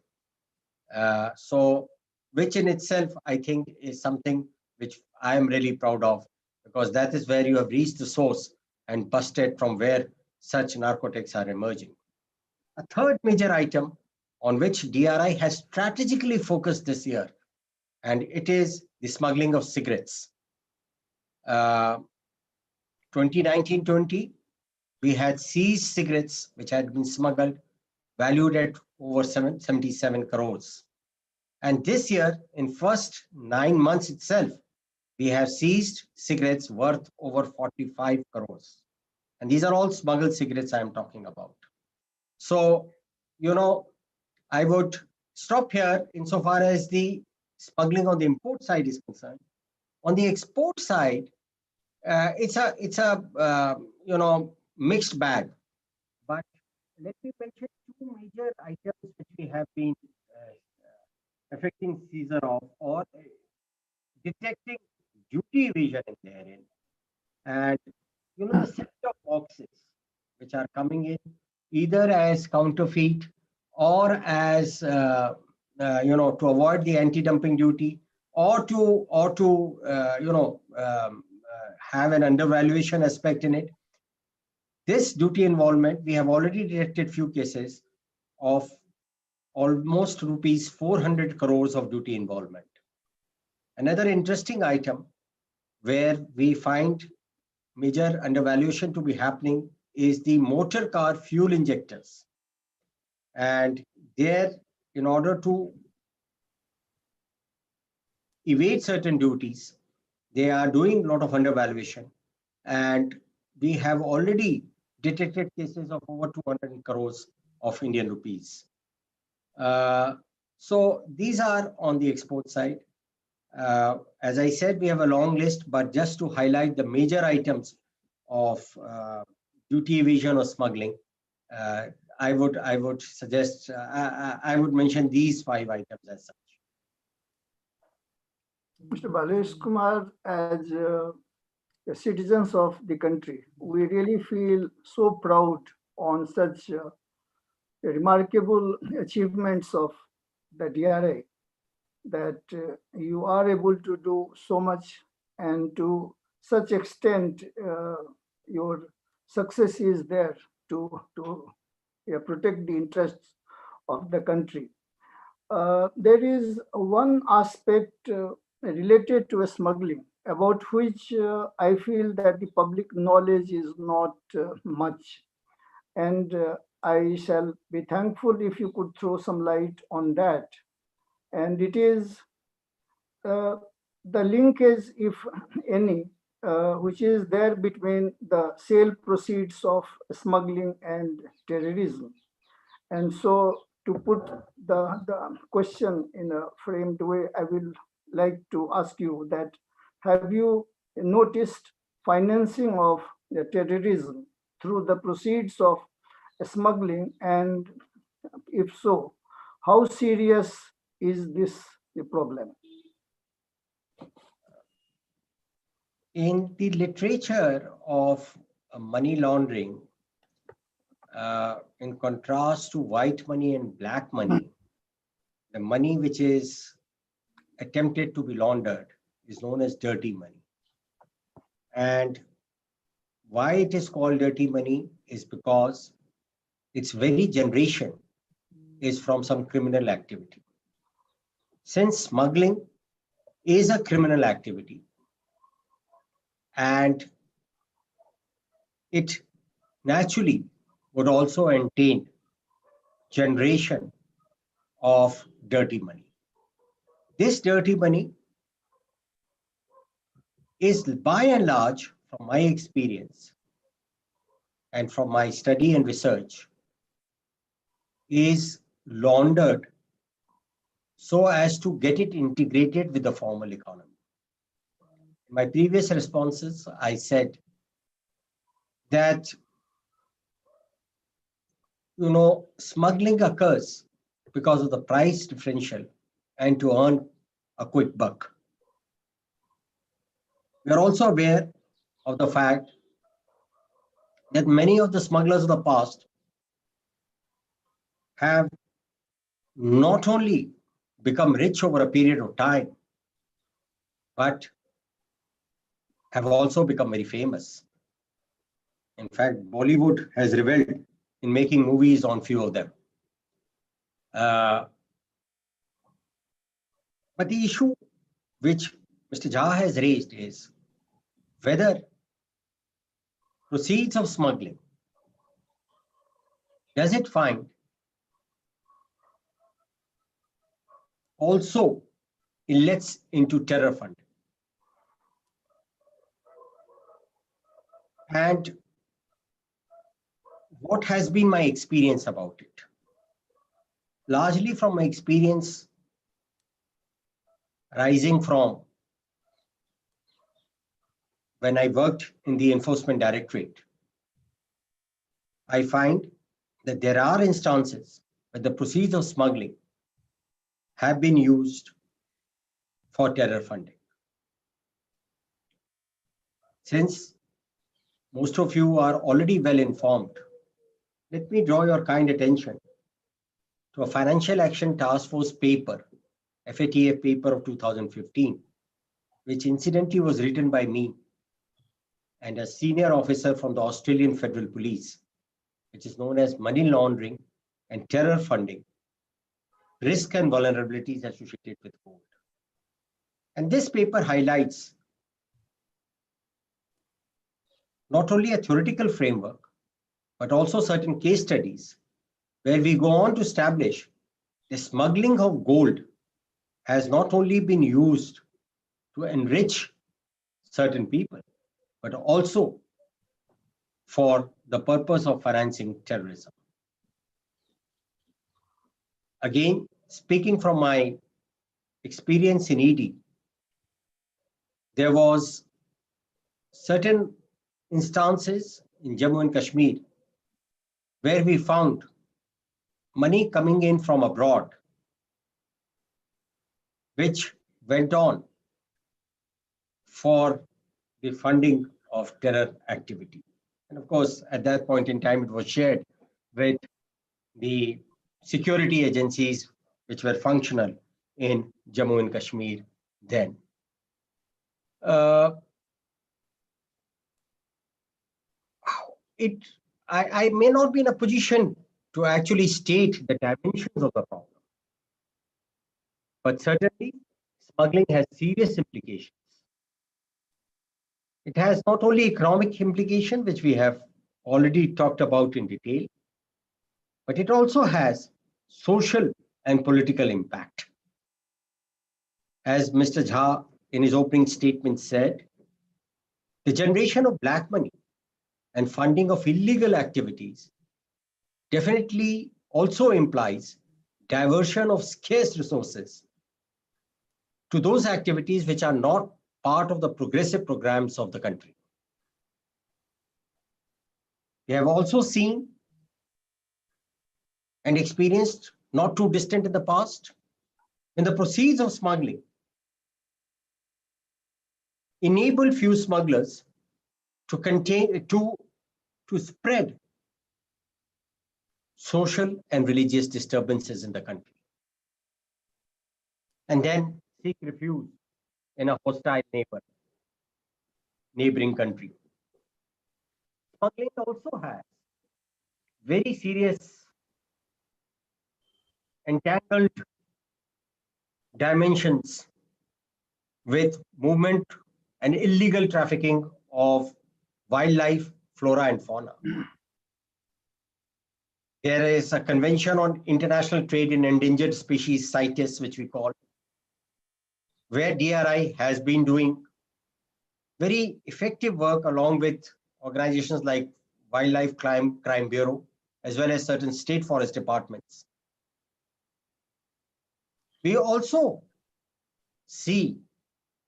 So which in itself, I think, is something which I am really proud of, because that is where you have reached the source and busted from where such narcotics are emerging. A third major item on which DRI has strategically focused this year, and it is the smuggling of cigarettes. 2019-20, we had seized cigarettes which had been smuggled, valued at over 77 crores. And this year, in first 9 months itself, we have seized cigarettes worth over 45 crores. And these are all smuggled cigarettes I am talking about. So, I would stop here insofar as the smuggling on the import side is concerned. On the export side, it's a mixed bag. But let me mention 2 major items which we have been affecting seizure of or detecting duty evasion in therein. And the set of boxes which are coming in either as counterfeit or as to avoid the anti-dumping duty, or to have an undervaluation aspect in it. This duty involvement, we have already detected few cases of almost rupees 400 crores of duty involvement. Another interesting item where we find major undervaluation to be happening is the motor car fuel injectors. And there, in order to evade certain duties, they are doing a lot of undervaluation. And we have already detected cases of over 200 crores of Indian rupees. So these are on the export side. As I said, we have a long list, but just to highlight the major items of duty evasion or smuggling, I would suggest, I would mention these 5 items as such. Mr. Balesh, Kumar, as citizens of the country, we really feel so proud on such remarkable achievements of the DRI, that you are able to do so much, and to such extent your success is there to protect the interests of the country. There is one aspect related to smuggling about which I feel that the public knowledge is not much, and I shall be thankful if you could throw some light on that. And it is the linkage, if any, which is there between the sale proceeds of smuggling and terrorism. And so, to put the question in a framed way, I will like to ask you that, have you noticed financing of the terrorism through the proceeds of smuggling? And if so, how serious is this the problem? In the literature of money laundering, in contrast to white money and black money, the money which is attempted to be laundered is known as dirty money. And why it is called dirty money is because its very generation is from some criminal activity. Since smuggling is a criminal activity and it naturally would also entail generation of dirty money. This dirty money is by and large, from my experience and from my study and research, is laundered so as to get it integrated with the formal economy. In my previous responses, I said that smuggling occurs because of the price differential and to earn a quick buck. We are also aware of the fact that many of the smugglers of the past have not only become rich over a period of time, but have also become very famous. In fact, Bollywood has reveled in making movies on few of them. But the issue which Mr. Jha has raised is whether proceeds of smuggling, does it find also inlets into terror funding? And what has been my experience about it? Largely from my experience rising from when I worked in the Enforcement Directorate, I find that there are instances where the proceeds of smuggling have been used for terror funding. Since most of you are already well informed, let me draw your kind attention to a Financial Action Task Force paper, FATF paper of 2015, which incidentally was written by me and a senior officer from the Australian Federal Police, which is known as Money Laundering and Terror Funding, Risk and Vulnerabilities Associated with Gold. And this paper highlights not only a theoretical framework, but also certain case studies where we go on to establish the smuggling of gold has not only been used to enrich certain people, but also for the purpose of financing terrorism. Again, speaking from my experience in ED, there was certain instances in Jammu and Kashmir where we found money coming in from abroad, which went on for the funding of terror activity. And of course, at that point in time, it was shared with the security agencies which were functional in Jammu and Kashmir then. I may not be in a position to actually state the dimensions of the problem, but certainly smuggling has serious implications. It has not only economic implication, which we have already talked about in detail, but it also has social and political impact. As Mr. Jha in his opening statement said, the generation of black money and funding of illegal activities definitely also implies diversion of scarce resources to those activities which are not part of the progressive programs of the country. We have also seen and experienced, not too distant in the past, when the proceeds of smuggling enable few smugglers to spread social and religious disturbances in the country, and then seek refuge in a hostile neighboring country. Smuggling also has very serious entangled dimensions with movement and illegal trafficking of wildlife, flora and fauna. There is a Convention on International Trade in Endangered Species, CITES, which we call, where DRI has been doing very effective work along with organizations like Wildlife Crime Bureau, as well as certain state forest departments. We also see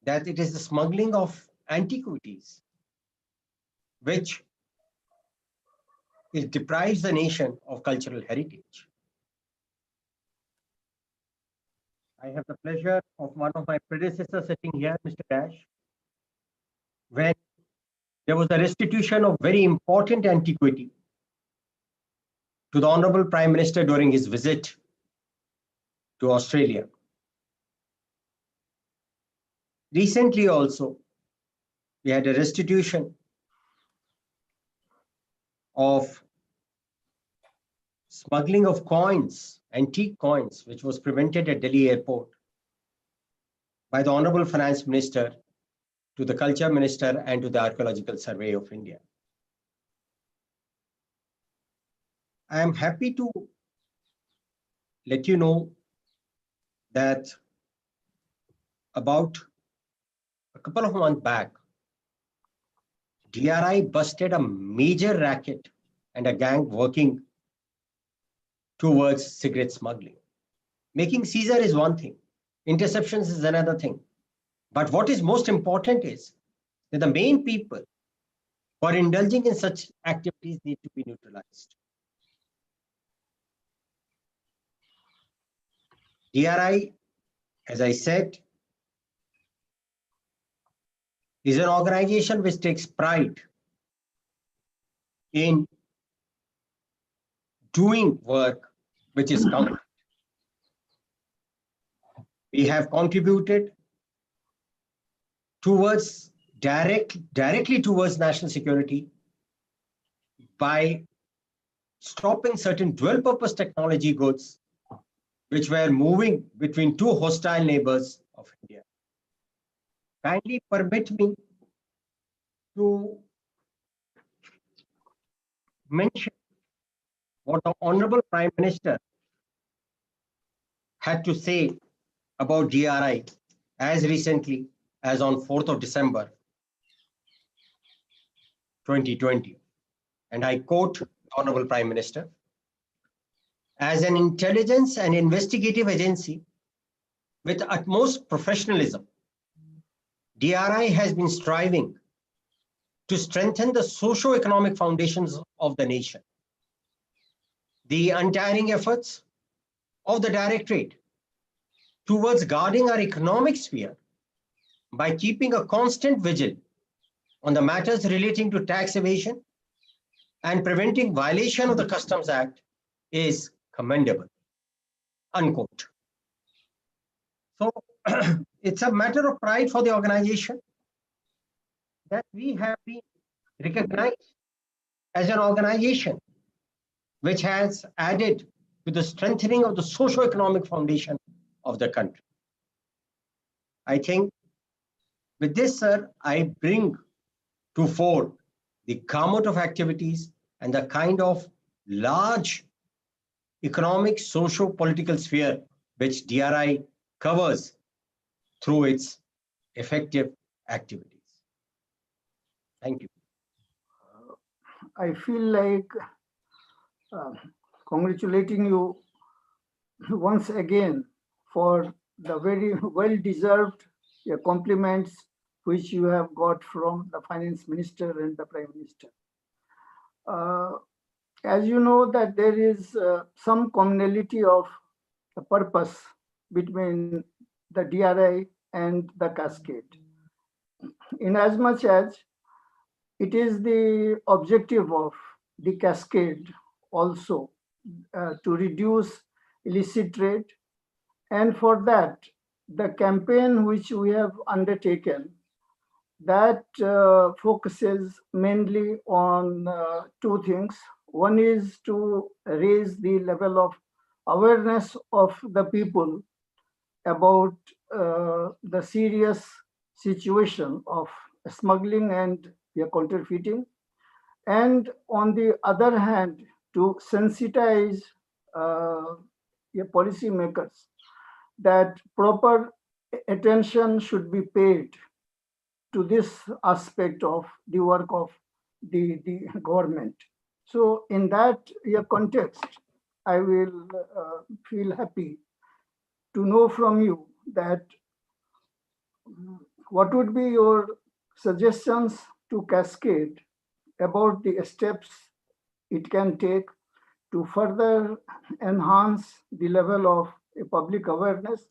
that it is the smuggling of antiquities which it deprives the nation of cultural heritage. I have the pleasure of one of my predecessors sitting here, Mr. Dash, when there was a restitution of very important antiquity to the Honorable Prime Minister during his visit to Australia. Recently also, we had a restitution of smuggling of coins, antique coins, which was prevented at Delhi airport by the Honorable Finance Minister to the Culture Minister and to the Archaeological Survey of India. I am happy to let you know that about a couple of months back, DRI busted a major racket and a gang working towards cigarette smuggling. Making seizure is one thing, interceptions is another thing. But what is most important is that the main people who are indulging in such activities need to be neutralized. DRI, as I said, is an organization which takes pride in doing work which is concrete. We have contributed towards directly towards national security by stopping certain dual purpose technology goods which were moving between two hostile neighbors of India. Kindly permit me to mention what the Honorable Prime Minister had to say about DRI as recently as on 4th of December 2020. And I quote the Honorable Prime Minister, "As an intelligence and investigative agency with utmost professionalism, DRI has been striving to strengthen the socio-economic foundations of the nation. The untiring efforts of the Directorate towards guarding our economic sphere by keeping a constant vigil on the matters relating to tax evasion and preventing violation of the Customs Act is commendable." Unquote. So it's a matter of pride for the organization that we have been recognized as an organization which has added to the strengthening of the socio-economic foundation of the country. I think with this, sir, I bring to fore the gamut of activities and the kind of large economic, socio-political sphere which DRI covers through its effective activities. Thank you. I feel like congratulating you once again for the very well-deserved compliments which you have got from the Finance Minister and the Prime Minister. As you know that there is some commonality of purpose between the DRI and the Cascade. in as much as it is the objective of the cascade also to reduce illicit trade. And for that, the campaign which we have undertaken, that focuses mainly on two things. One is to raise the level of awareness of the people about the serious situation of smuggling and counterfeiting, and on the other hand, to sensitize policymakers that proper attention should be paid to this aspect of the work of the government. So in that context, I will feel happy to know from you that what would be your suggestions to Cascade about the steps it can take to further enhance the level of public awareness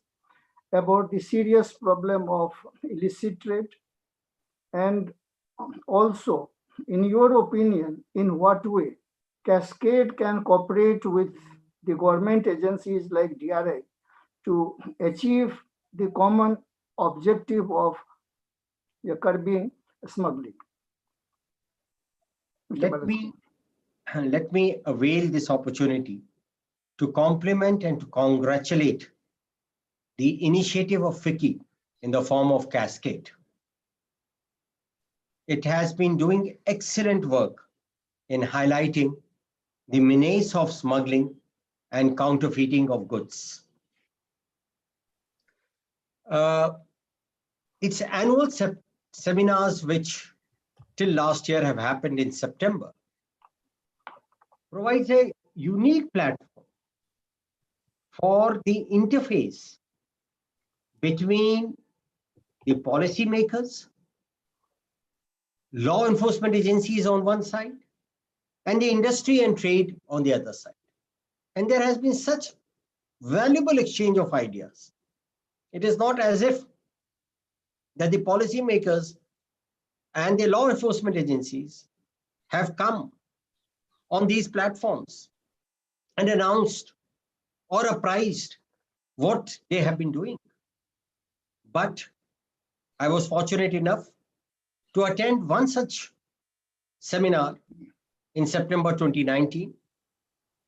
about the serious problem of illicit trade, and also, in your opinion, in what way Cascade can cooperate with the government agencies like DRI to achieve the common objective of curbing smuggling? Mr. Balesh. Let me avail this opportunity to compliment and to congratulate the initiative of FICCI in the form of Cascade. It has been doing excellent work in highlighting the menace of smuggling and counterfeiting of goods. Its annual seminars, which till last year have happened in September, provides a unique platform for the interface between the policymakers, law enforcement agencies on one side, and the industry and trade on the other side. And there has been such valuable exchange of ideas. It is not as if that the policymakers and the law enforcement agencies have come on these platforms and announced or apprised what they have been doing. But I was fortunate enough to attend one such seminar in September 2019.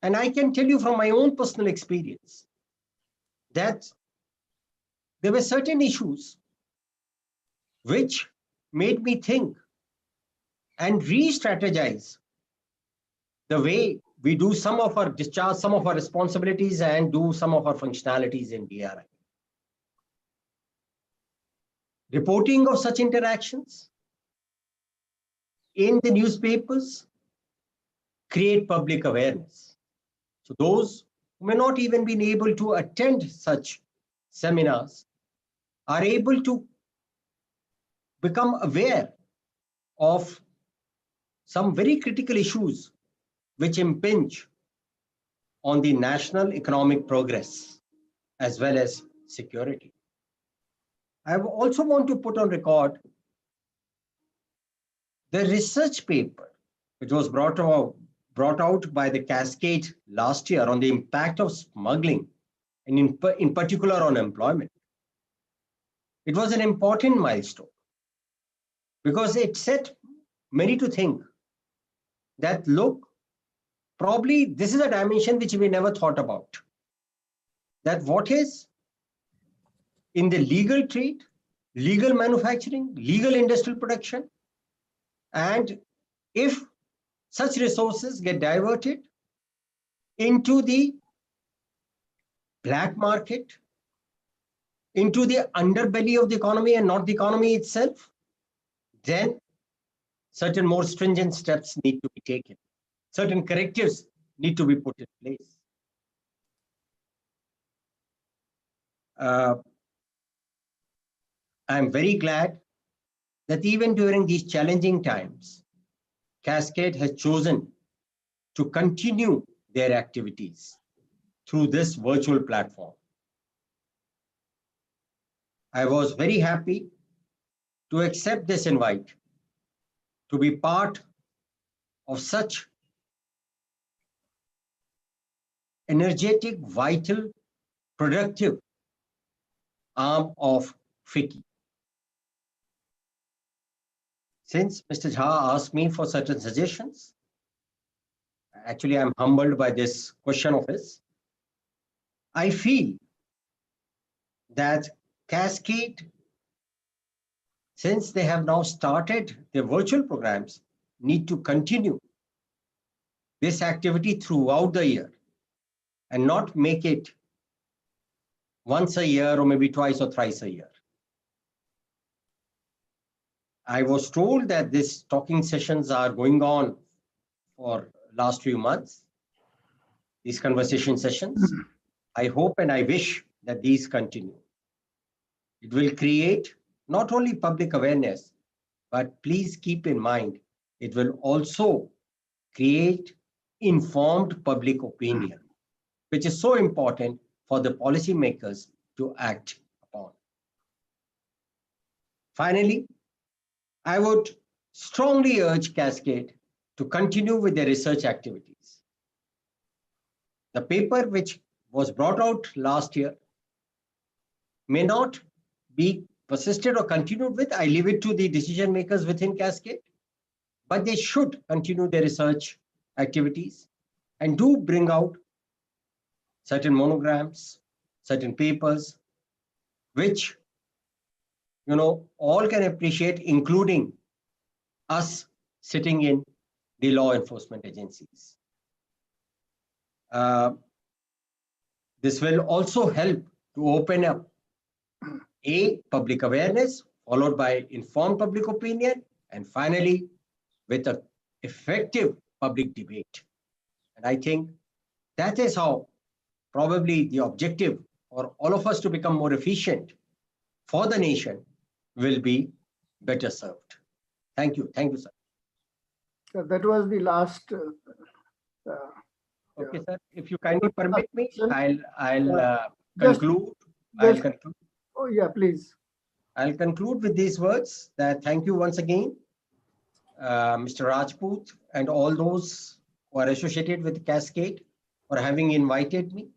And I can tell you from my own personal experience that there were certain issues which made me think and re-strategize the way we do some of our discharge, some of our responsibilities, and do some of our functionalities in DRI. Reporting of such interactions in the newspapers create public awareness. So those who may not even been able to attend such seminars are able to become aware of some very critical issues which impinge on the national economic progress as well as security. I also want to put on record the research paper which was brought out by the Cascade last year on the impact of smuggling and in particular on employment. It was an important milestone because it set many to think that, look, probably this is a dimension which we never thought about. That what is in the legal trade, legal manufacturing, legal industrial production, and if such resources get diverted into the black market, into the underbelly of the economy and not the economy itself, then certain more stringent steps need to be taken. Certain correctives need to be put in place. I'm very glad that even during these challenging times, Cascade has chosen to continue their activities through this virtual platform. I was very happy to accept this invite to be part of such energetic, vital, productive arm of FICCI. Since Mr. Jha asked me for certain suggestions, actually I'm humbled by this question of his. I feel that Cascade, since they have now started their virtual programs, need to continue this activity throughout the year and not make it once a year or maybe twice or thrice a year. I was told that these talking sessions are going on for last few months, these conversation sessions. I hope and I wish that these continue. It will create not only public awareness, but please keep in mind, it will also create informed public opinion, which is so important for the policymakers to act upon. Finally, I would strongly urge Cascade to continue with their research activities. The paper which was brought out last year may not be persisted or continued with. I leave it to the decision makers within Cascade, but they should continue their research activities and do bring out certain monograms, certain papers, which all can appreciate, including us sitting in the law enforcement agencies. This will also help to open up public awareness, followed by informed public opinion, and finally, with an effective public debate. And I think that is how probably the objective for all of us to become more efficient for the nation will be better served. Thank you. Thank you, sir. So that was the last. Okay, sir. If you kindly permit me, I'll conclude. Oh, yeah, please. I'll conclude with these words that thank you once again, Mr. Rajput, and all those who are associated with Cascade for having invited me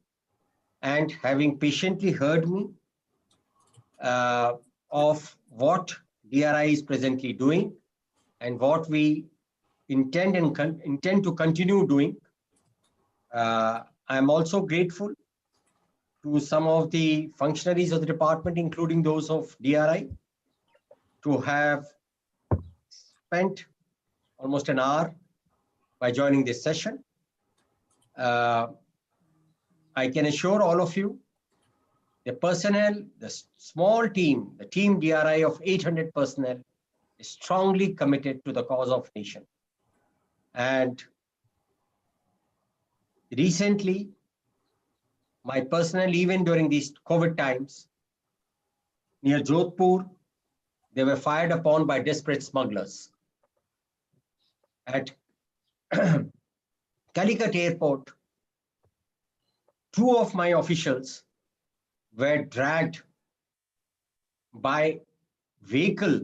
and having patiently heard me of what DRI is presently doing and what we intend to continue doing. I'm also grateful to some of the functionaries of the department, including those of DRI, to have spent almost an hour by joining this session. I can assure all of you, the personnel, the small team, the team DRI of 800 personnel is strongly committed to the cause of nation. And recently, my personnel, even during these COVID times, near Jodhpur, they were fired upon by desperate smugglers. At Calicut airport, 2 of my officials were dragged by vehicle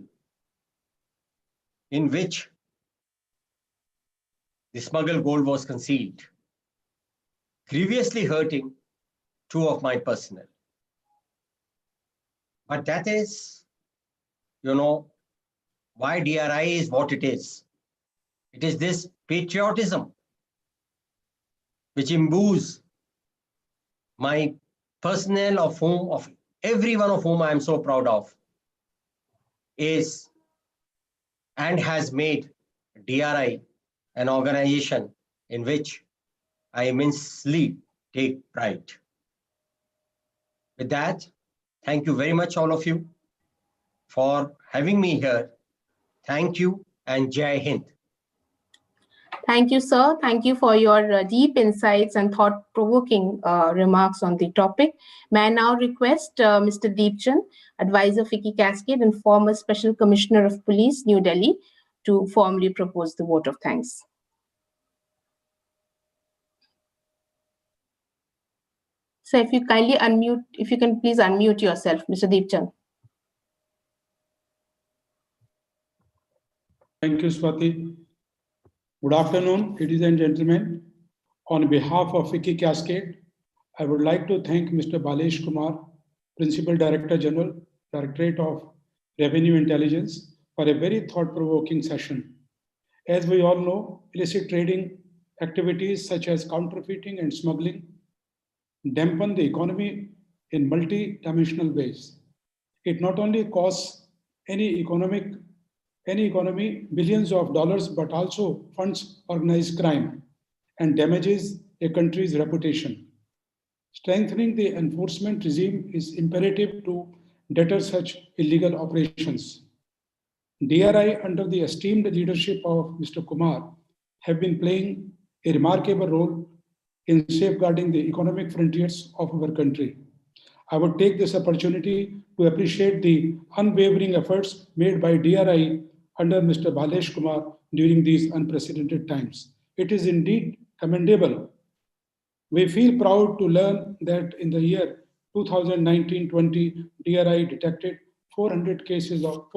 in which the smuggled gold was concealed, grievously hurting 2 of my personnel. But that is, why DRI is what it is. It is this patriotism which imbues my personnel, of every one of whom I am so proud of, is and has made DRI an organization in which I immensely take pride. With that, thank you very much, all of you, for having me here. Thank you and Jai Hind. Thank you, sir. Thank you for your deep insights and thought-provoking remarks on the topic. May I now request Mr. Deepchand, Advisor FICCI Cascade and former Special Commissioner of Police, New Delhi, to formally propose the vote of thanks. So if you kindly unmute, if you can please unmute yourself, Mr. Deepchand. Thank you, Swati. Good afternoon, ladies and gentlemen. On behalf of Vicky Cascade, I would like to thank Mr. Balesh Kumar, Principal Director General, Directorate of Revenue Intelligence, for a very thought-provoking session. As we all know, illicit trading activities such as counterfeiting and smuggling dampen the economy in multi-dimensional ways. It not only costs any economy billions of dollars, but also funds organized crime and damages a country's reputation. Strengthening the enforcement regime is imperative to deter such illegal operations. DRI, under the esteemed leadership of Mr. Kumar, have been playing a remarkable role in safeguarding the economic frontiers of our country. I would take this opportunity to appreciate the unwavering efforts made by DRI under Mr. Balesh Kumar during these unprecedented times. It is indeed commendable. We feel proud to learn that in the year 2019-20, DRI detected 12 cases of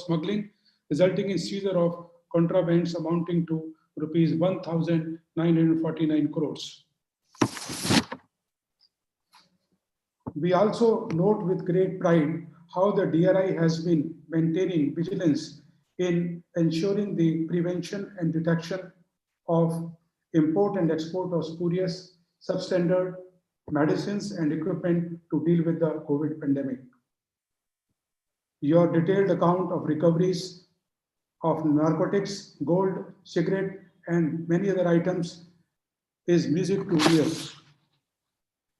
smuggling, resulting in seizure of contrabands amounting to rupees 1,949 crores. We also note with great pride how the DRI has been maintaining vigilance in ensuring the prevention and detection of import and export of spurious, substandard medicines and equipment to deal with the COVID pandemic. Your detailed account of recoveries of narcotics, gold, cigarette, and many other items is music to ears.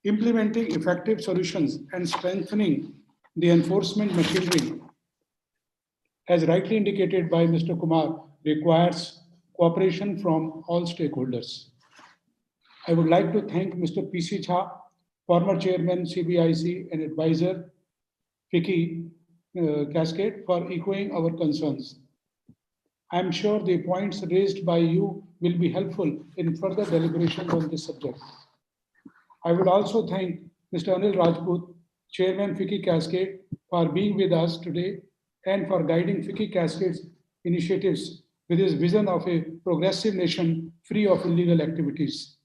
Implementing effective solutions and strengthening the enforcement machinery, as rightly indicated by Mr. Kumar, requires cooperation from all stakeholders. I would like to thank Mr. P.C. Jha, former chairman CBIC and advisor Vicky Cascade, for echoing our concerns. I am sure the points raised by you will be helpful in further deliberations on this subject. I would also thank Mr. Anil Rajput, Chairman Vicky Cascade, for being with us today and for guiding Vicky Cascade's initiatives with his vision of a progressive nation free of illegal activities.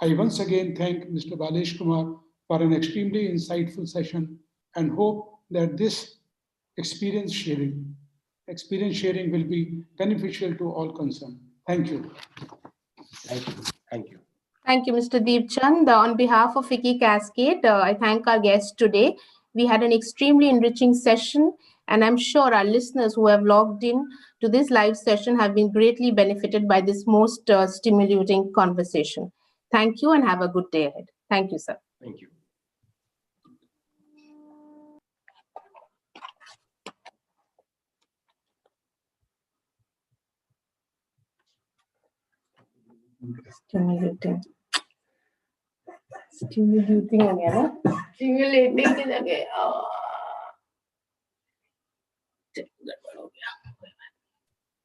I once again thank Mr. Balesh Kumar for an extremely insightful session and hope that this experience sharing will be beneficial to all concerned. Thank you. Thank you. Thank you. Thank you, Mr. Deep Chand. On behalf of Vicky Cascade, I thank our guests today. We had an extremely enriching session, and I'm sure our listeners who have logged in to this live session have been greatly benefited by this most stimulating conversation. Thank you and have a good day ahead. Thank you, sir. Thank you. Stimulating again, huh? Stimulating की जगह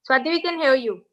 Swati, we can hear you.